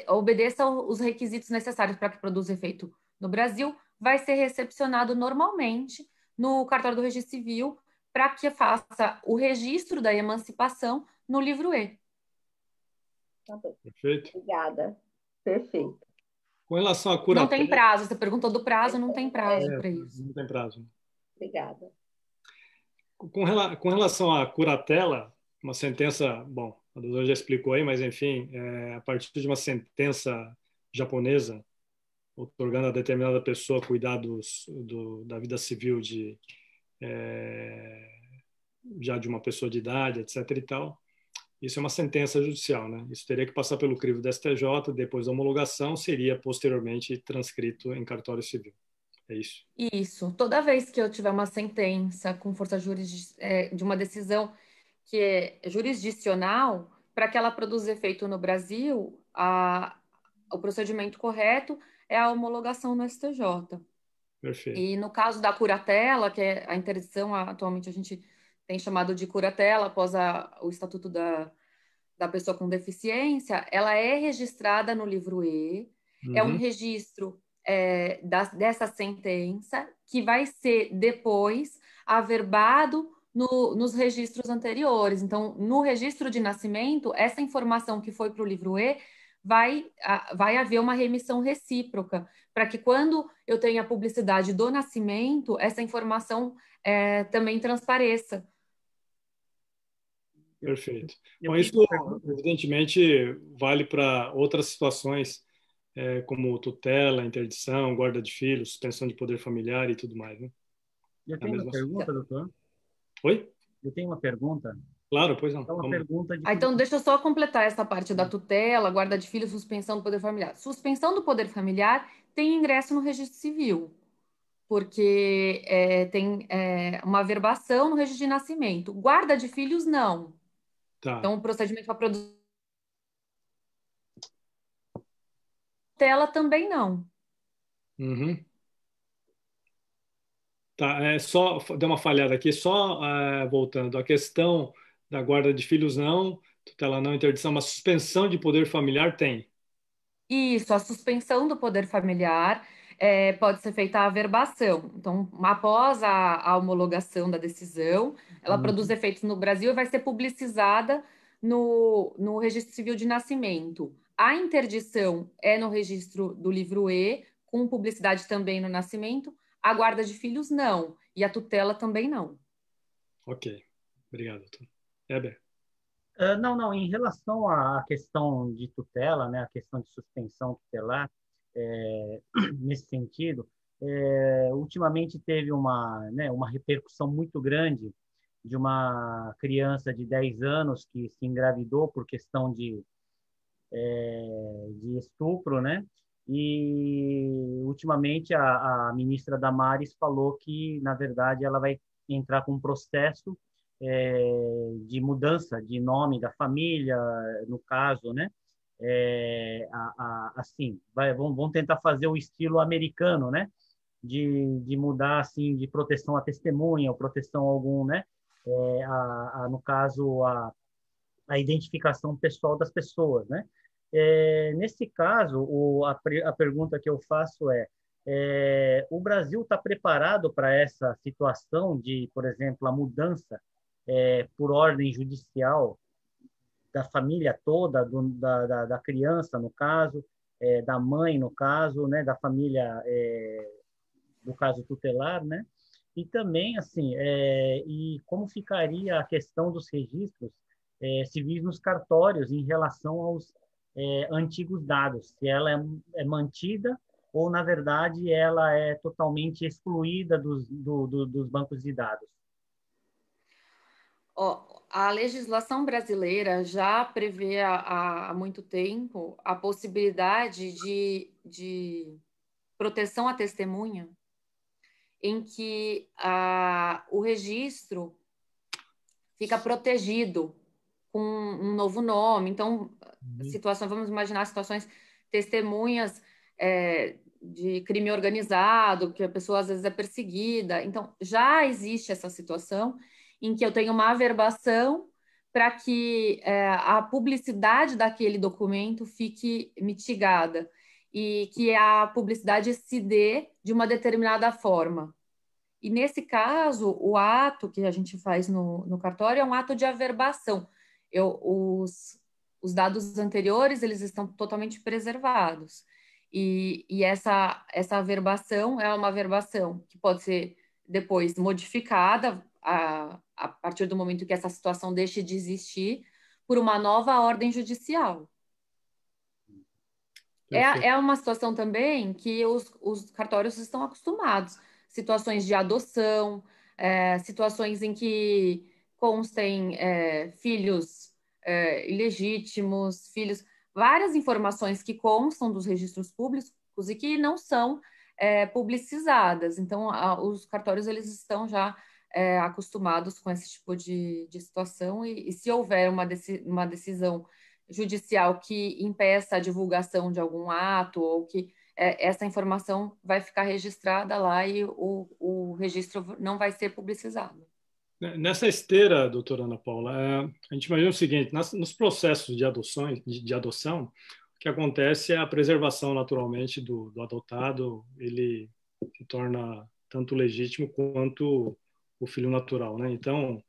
obedeça os requisitos necessários para que produza efeito no Brasil, vai ser recepcionado normalmente no cartório do Registro Civil para que faça o registro da emancipação no livro E. Tá bom. Perfeito. Obrigada. Perfeito. Com relação à Não tem curatela, prazo. Você perguntou do prazo, não tem prazo para isso. não tem prazo. Obrigada. Com relação à curatela, uma sentença, bom, a doutora já explicou aí, mas enfim, a partir de uma sentença japonesa otorgando a determinada pessoa cuidados da vida civil já de uma pessoa de idade, etc. e tal, isso é uma sentença judicial, né? Isso teria que passar pelo crivo do STJ, depois da homologação seria posteriormente transcrito em cartório civil. É isso. Isso. Toda vez que eu tiver uma sentença com força de uma decisão que é jurisdicional, para que ela produza efeito no Brasil, o procedimento correto é a homologação no STJ. Perfeito. E no caso da curatela, que é a interdição, atualmente a gente tem chamado de curatela após o Estatuto da Pessoa com Deficiência, ela é registrada no livro E, é um registro dessa sentença que vai ser depois averbado nos registros anteriores. Então, no registro de nascimento, essa informação que foi para o livro E vai haver uma remissão recíproca, para que quando eu tenha a publicidade do nascimento, essa informação também transpareça. Perfeito. Eu Bom, tenho isso uma pergunta. evidentemente vale para outras situações, como tutela, interdição, guarda de filhos, suspensão de poder familiar e tudo mais, né? Eu É a tenho uma mesma... pergunta, doutor. Oi? Eu tenho uma pergunta. Claro, pois não. É uma pergunta de Então, deixa eu só completar essa parte da tutela, guarda de filhos, suspensão do poder familiar. Suspensão do poder familiar tem ingresso no registro civil, porque tem uma averbação no registro de nascimento. Guarda de filhos, não. Tá. Então, o procedimento para produzir tutela também não. Uhum. Tá, só deu uma falhada aqui, só voltando. A questão da guarda de filhos não, tutela não, interdição, mas suspensão de poder familiar tem. Isso, a suspensão do poder familiar pode ser feita a averbação. Então, após a homologação da decisão, ela produz Uhum. efeitos no Brasil e vai ser publicizada no Registro Civil de Nascimento. A interdição é no registro do livro E, com publicidade também no nascimento. A guarda de filhos, não. E a tutela também não. Ok. Obrigado, doutor. Heber. Não, não. Em relação à questão de tutela, né, a questão de suspensão tutelar, nesse sentido, ultimamente teve uma repercussão muito grande de uma criança de 10 anos que se engravidou por questão de estupro, né? E ultimamente a ministra Damares falou que, na verdade, ela vai entrar com um processo de mudança de nome da família, no caso, né? Assim, vamos tentar fazer o estilo americano, né? De mudar, assim, de proteção à testemunha, ou proteção a algum, né? No caso, a identificação pessoal das pessoas, né? Nesse caso, a pergunta que eu faço o Brasil está preparado para essa situação de, por exemplo, a mudança por ordem judicial da família toda, da criança, no caso, da mãe, no caso, né, da família, do caso tutelar, né? E também, assim, e como ficaria a questão dos registros civis nos cartórios em relação aos antigos dados, se ela é mantida ou, na verdade, ela é totalmente excluída dos bancos de dados. A legislação brasileira já prevê há muito tempo a possibilidade de proteção à testemunha, em que o registro fica protegido com um novo nome. Então, vamos imaginar situações, testemunhas de crime organizado, que a pessoa às vezes é perseguida. Então, já existe essa situação em que eu tenho uma averbação para que a publicidade daquele documento fique mitigada e que a publicidade se dê de uma determinada forma. E, nesse caso, o ato que a gente faz no cartório é um ato de averbação. Os dados anteriores, eles estão totalmente preservados. E essa averbação é uma averbação que pode ser depois modificada a partir do momento que essa situação deixe de existir por uma nova ordem judicial. É uma situação também que os cartórios estão acostumados. Situações de adoção, situações em que constem filhos ilegítimos, várias informações que constam dos registros públicos e que não são publicizadas. Então, os cartórios eles estão já acostumados com esse tipo de situação e se houver uma decisão judicial que impeça a divulgação de algum ato ou que essa informação vai ficar registrada lá e o registro não vai ser publicizado. Nessa esteira, doutora Ana Paula, a gente imagina o seguinte, nos processos de adoção, o que acontece é a preservação, naturalmente, do adotado, ele se torna tanto legítimo quanto o filho natural, né? Então,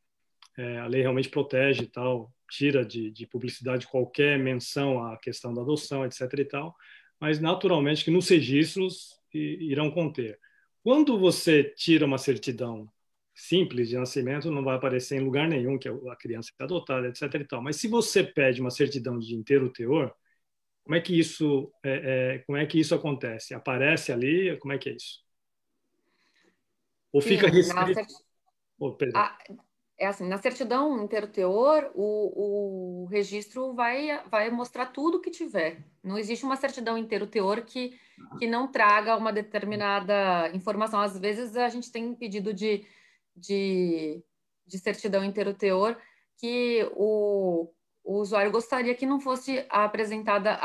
a lei realmente protege e tal, tira de publicidade qualquer menção à questão da adoção, etc. e tal, mas naturalmente que nos registros irão conter. Quando você tira uma certidão simples de nascimento, não vai aparecer em lugar nenhum que a criança é adotada, etc. e tal. Mas se você pede uma certidão de inteiro teor, como é que isso acontece? Aparece ali? Como é que é isso? Ou fica restrito? Perdão. Assim, na certidão inteiro teor, o registro vai mostrar tudo que tiver. Não existe uma certidão inteiro teor que não traga uma determinada informação. Às vezes, a gente tem pedido de certidão inteiro teor que o usuário gostaria que não fosse apresentada,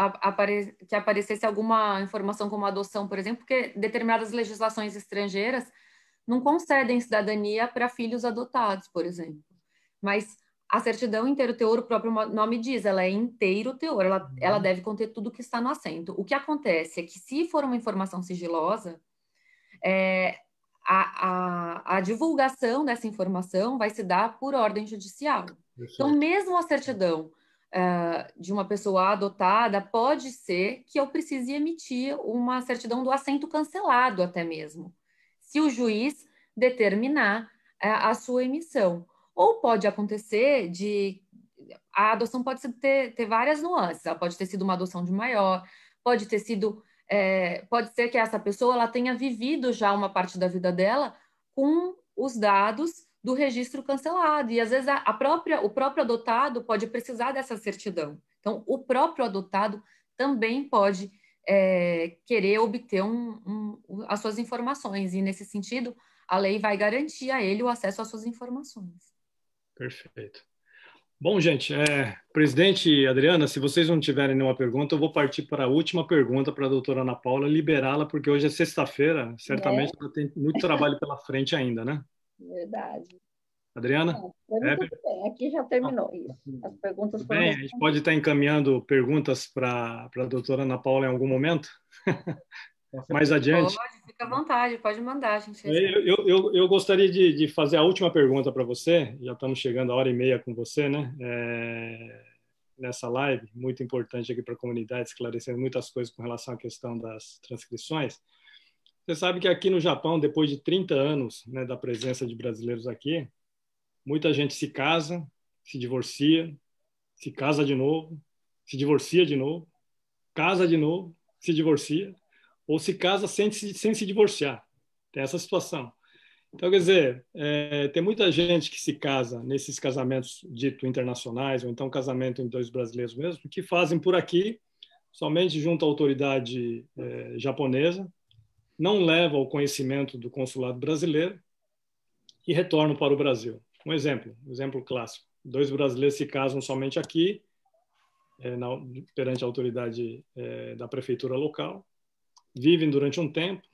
que aparecesse alguma informação como adoção, por exemplo, porque determinadas legislações estrangeiras não concedem cidadania para filhos adotados, por exemplo. Mas a certidão inteiro teor, o próprio nome diz, ela é inteiro teor, ela deve conter tudo que está no assento. O que acontece é que, se for uma informação sigilosa, a divulgação dessa informação vai se dar por ordem judicial. Então, mesmo a certidão de uma pessoa adotada, pode ser que eu precise emitir uma certidão do assento cancelado até mesmo, se o juiz determinar a sua emissão. Ou pode acontecer a adoção pode ter várias nuances. Ela pode ter sido uma adoção de maior, pode ter sido... pode ser que essa pessoa ela tenha vivido já uma parte da vida dela com os dados do registro cancelado. E, às vezes, o próprio adotado pode precisar dessa certidão. Então, o próprio adotado também pode querer obter as suas informações. E, nesse sentido, a lei vai garantir a ele o acesso às suas informações. Perfeito. Bom, gente, presidente e Adriana, se vocês não tiverem nenhuma pergunta, eu vou partir para a última pergunta para a doutora Ana Paula, liberá-la, porque hoje é sexta-feira, certamente ela tem muito trabalho pela frente ainda, né? Verdade. Adriana? Não, tudo bem, aqui já terminou isso. As perguntas tudo foram bem, a gente pode estar encaminhando perguntas para a doutora Ana Paula em algum momento? Mais adiante. Pode, fica à vontade, pode mandar, gente. Eu gostaria de fazer a última pergunta para você. Já estamos chegando a hora e meia com você, né? Nessa live, muito importante aqui para a comunidade, esclarecendo muitas coisas com relação à questão das transcrições. Você sabe que aqui no Japão, depois de 30 anos, né, da presença de brasileiros aqui, muita gente se casa, se divorcia, se casa de novo, se divorcia de novo, casa de novo, se divorcia, ou se casa sem se divorciar. Tem essa situação. Então, quer dizer, tem muita gente que se casa nesses casamentos dito internacionais, ou então casamento em dois brasileiros mesmo, que fazem por aqui, somente junto à autoridade japonesa, não levam ao conhecimento do consulado brasileiro e retornam para o Brasil. Um exemplo clássico. Dois brasileiros se casam somente aqui, perante a autoridade da prefeitura local, vivem durante um tempo,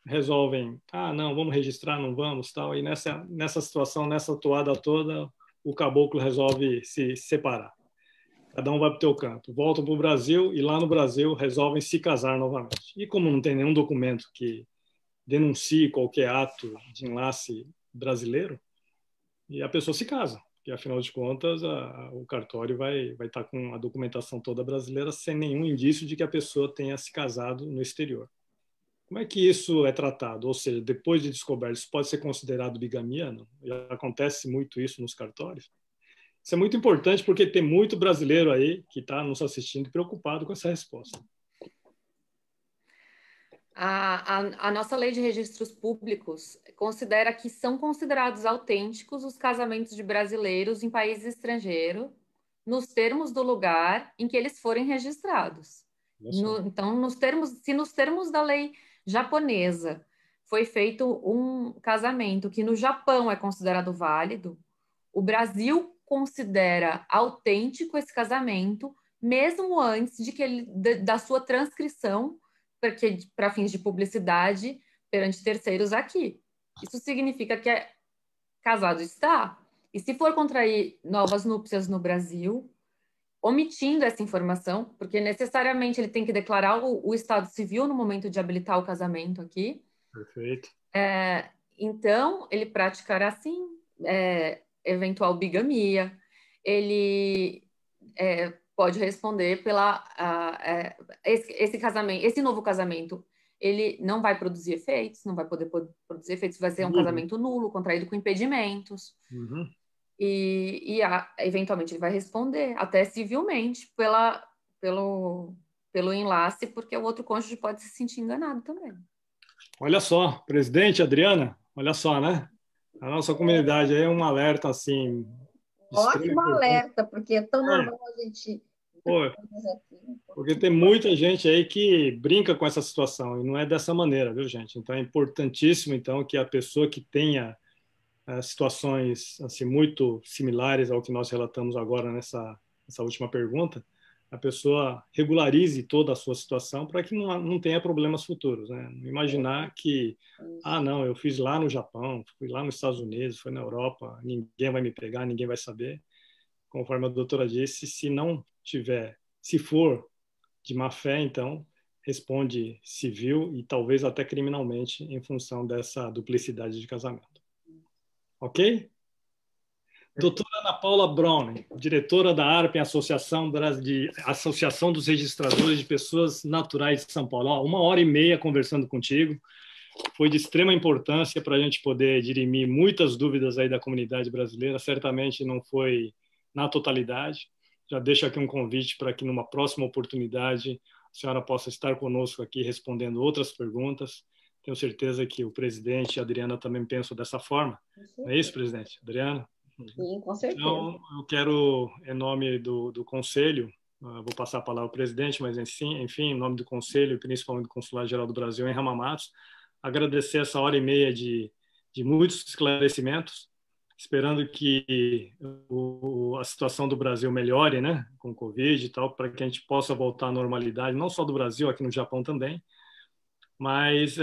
resolvem, não, vamos registrar, não vamos, tal, e nessa situação, nessa toada toda, o caboclo resolve se separar. Cada um vai para o seu canto, voltam para o Brasil e lá no Brasil resolvem se casar novamente. E como não tem nenhum documento que denuncie qualquer ato de enlace brasileiro, e a pessoa se casa, porque afinal de contas o cartório vai estar com a documentação toda brasileira sem nenhum indício de que a pessoa tenha se casado no exterior. Como é que isso é tratado? Ou seja, depois de descoberto, isso pode ser considerado bigamia? Não? Já acontece muito isso nos cartórios. Isso é muito importante porque tem muito brasileiro aí que está nos assistindo e preocupado com essa resposta. A nossa lei de registros públicos considera que são considerados autênticos os casamentos de brasileiros em países estrangeiros, nos termos do lugar em que eles forem registrados. Então, se nos termos da lei japonesa foi feito um casamento que no Japão é considerado válido, o Brasil considera autêntico esse casamento, mesmo antes da sua transcrição para fins de publicidade perante terceiros aqui. Isso significa que casado está. E se for contrair novas núpcias no Brasil, omitindo essa informação, porque necessariamente ele tem que declarar o estado civil no momento de habilitar o casamento aqui. Perfeito. Então, ele praticará, sim, eventual bigamia. Ele pode responder esse novo casamento. Ele não vai produzir efeitos, não vai poder produzir efeitos, vai ser um casamento nulo, contraído com impedimentos. Uhum. Eventualmente ele vai responder, até civilmente, pelo enlace, porque o outro cônjuge pode se sentir enganado também. Olha só, presidente, Adriana, olha só, né? A nossa comunidade aí é um alerta, assim... Ótimo alerta, porque é tão normal a gente... Porque tem muita gente aí que brinca com essa situação, e não é dessa maneira, viu, gente? Então é importantíssimo, então, que a pessoa que tenha situações assim muito similares ao que nós relatamos agora nessa última pergunta, a pessoa regularize toda a sua situação para que não tenha problemas futuros, né? Não imaginar que, não, eu fiz lá no Japão, fui lá nos Estados Unidos, fui na Europa, ninguém vai me pegar, ninguém vai saber. Conforme a doutora disse, se for de má fé, então responde civil e talvez até criminalmente em função dessa duplicidade de casamento. Ok? Doutora Ana Paula Brown, diretora da ARPEN, Associação dos Registradores de Pessoas Naturais de São Paulo. 1h30 conversando contigo. Foi de extrema importância para a gente poder dirimir muitas dúvidas aí da comunidade brasileira. Certamente não foi na totalidade. Já deixo aqui um convite para que numa próxima oportunidade a senhora possa estar conosco aqui respondendo outras perguntas. Tenho certeza que o presidente e a Adriana também pensam dessa forma. Não é isso, presidente? Adriana? Sim, com certeza. Então, eu quero, em nome do Conselho, vou passar a palavra ao presidente, mas enfim, em nome do Conselho, principalmente do Consulado Geral do Brasil em Hamamatsu, agradecer essa 1h30 de muitos esclarecimentos. esperando que a situação do Brasil melhore, né, com o Covid e tal, para que a gente possa voltar à normalidade, não só do Brasil, aqui no Japão também, mas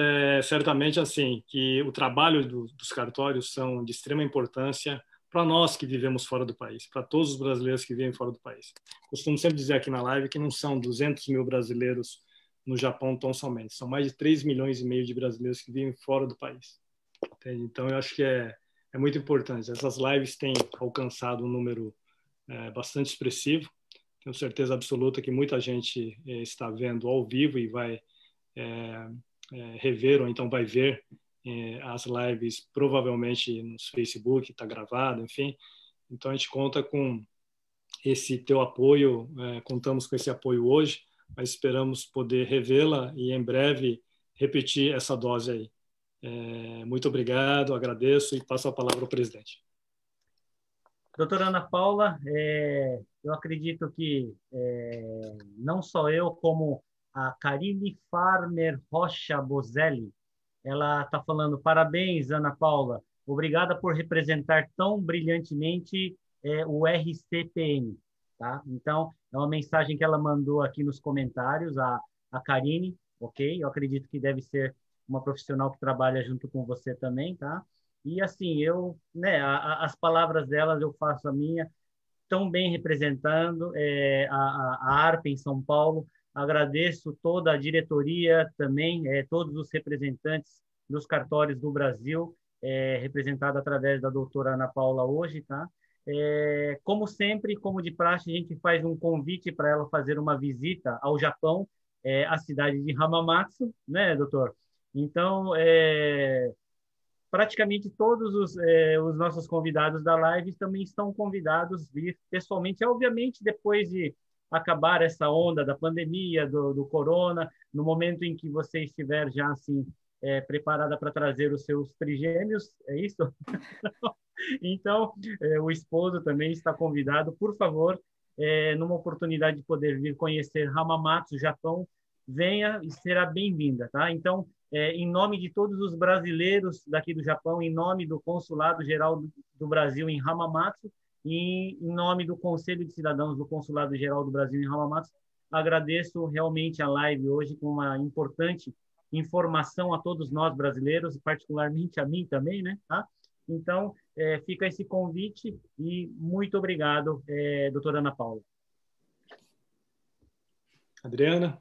certamente assim que o trabalho dos cartórios são de extrema importância para nós que vivemos fora do país, para todos os brasileiros que vivem fora do país. Costumo sempre dizer aqui na live que não são 200 mil brasileiros no Japão tão somente, são mais de 3 milhões e meio de brasileiros que vivem fora do país. Entende? Então, eu acho que é muito importante. Essas lives têm alcançado um número bastante expressivo. Tenho certeza absoluta que muita gente está vendo ao vivo e vai rever, ou então vai ver as lives provavelmente no Facebook, está gravado, enfim. Então, a gente conta com esse teu apoio, contamos com esse apoio hoje, mas esperamos poder revê-la e em breve repetir essa dose aí. Muito obrigado, agradeço e passo a palavra ao presidente. Doutora Ana Paula, eu acredito que não só eu, como a Karine Farmer Rocha Bozelli, ela está falando: parabéns, Ana Paula, obrigada por representar tão brilhantemente o RCPN. Tá? Então, é uma mensagem que ela mandou aqui nos comentários, a Karine, ok? Eu acredito que deve ser uma profissional que trabalha junto com você também, tá? E assim, as palavras delas eu faço a minha, tão bem representando a ARP em São Paulo. Agradeço toda a diretoria também, todos os representantes dos cartórios do Brasil, representado através da doutora Ana Paula hoje, tá? Como sempre, como de praxe, a gente faz um convite para ela fazer uma visita ao Japão, à cidade de Hamamatsu, né, doutor? Então, praticamente todos os nossos convidados da live também estão convidados a vir pessoalmente, obviamente depois de acabar essa onda da pandemia, do corona, no momento em que você estiver já assim preparada para trazer os seus trigêmeos, é isso? Então, o esposo também está convidado, por favor, numa oportunidade de poder vir conhecer Hamamatsu, Japão, venha e será bem-vinda, tá? Então, em nome de todos os brasileiros daqui do Japão, em nome do Consulado Geral do Brasil em Hamamatsu e em nome do Conselho de Cidadãos do Consulado Geral do Brasil em Hamamatsu, agradeço realmente a live hoje com uma importante informação a todos nós brasileiros, particularmente a mim também, né? Tá? Então, fica esse convite e muito obrigado, doutora Ana Paula. Adriana?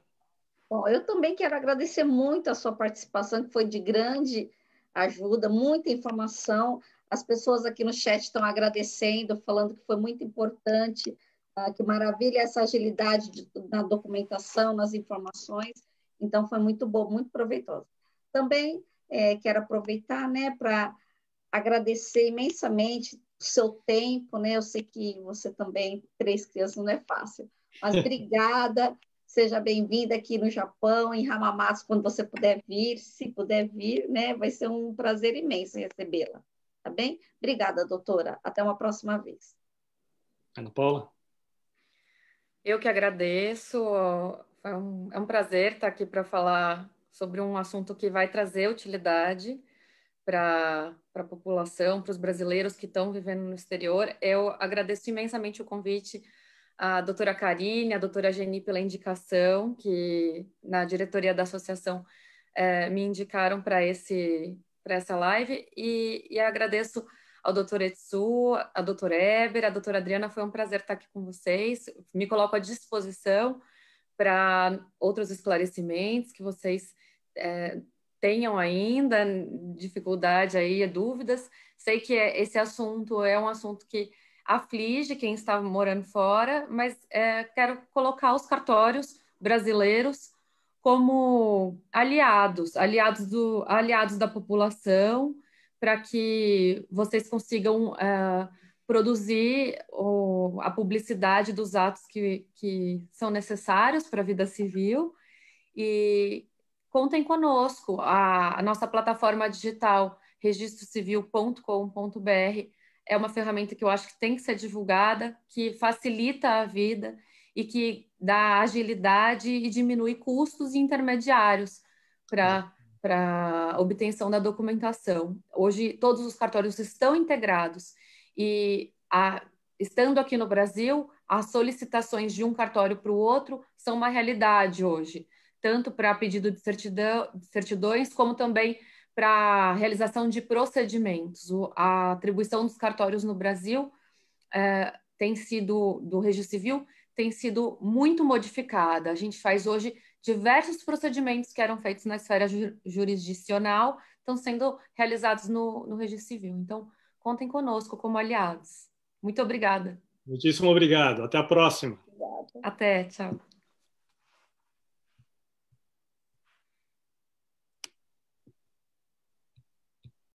Bom, eu também quero agradecer muito a sua participação, que foi de grande ajuda, muita informação. As pessoas aqui no chat estão agradecendo, falando que foi muito importante, que maravilha essa agilidade na documentação, nas informações. Então, foi muito bom, muito proveitoso. Também quero aproveitar, né, para agradecer imensamente o seu tempo, né? Eu sei que você também, 3 crianças, não é fácil, mas obrigada. Seja bem-vinda aqui no Japão, em Hamamatsu, quando você puder vir, se puder vir, né? Vai ser um prazer imenso recebê-la, tá bem? Obrigada, doutora. Até uma próxima vez. Ana Paula? Eu que agradeço. É um prazer estar aqui para falar sobre um assunto que vai trazer utilidade para a população, para os brasileiros que estão vivendo no exterior. Eu agradeço imensamente o convite à doutora Karine, à doutora Geni pela indicação, que na diretoria da associação me indicaram para essa live, e agradeço ao doutor Etsu, à doutora Eber, à doutora Adriana. Foi um prazer estar aqui com vocês. Me coloco à disposição para outros esclarecimentos que vocês tenham ainda, dificuldade aí, dúvidas. Sei que esse assunto é um assunto que aflige quem está morando fora, mas quero colocar os cartórios brasileiros como aliados da população, para que vocês consigam produzir a publicidade dos atos que são necessários para a vida civil. E contem conosco. A nossa plataforma digital, registrocivil.com.br, é uma ferramenta que eu acho que tem que ser divulgada, que facilita a vida e que dá agilidade e diminui custos intermediários para a obtenção da documentação. Hoje, todos os cartórios estão integrados E estando aqui no Brasil, as solicitações de um cartório para o outro são uma realidade hoje, tanto para pedido de certidões, como também para a realização de procedimentos. A atribuição dos cartórios no Brasil tem sido, do Registro Civil, tem sido muito modificada. A gente faz hoje diversos procedimentos que eram feitos na esfera jurisdicional, estão sendo realizados no Registro Civil. Então, contem conosco como aliados. Muito obrigada. Muitíssimo obrigado. Até a próxima. Obrigada. Até, tchau.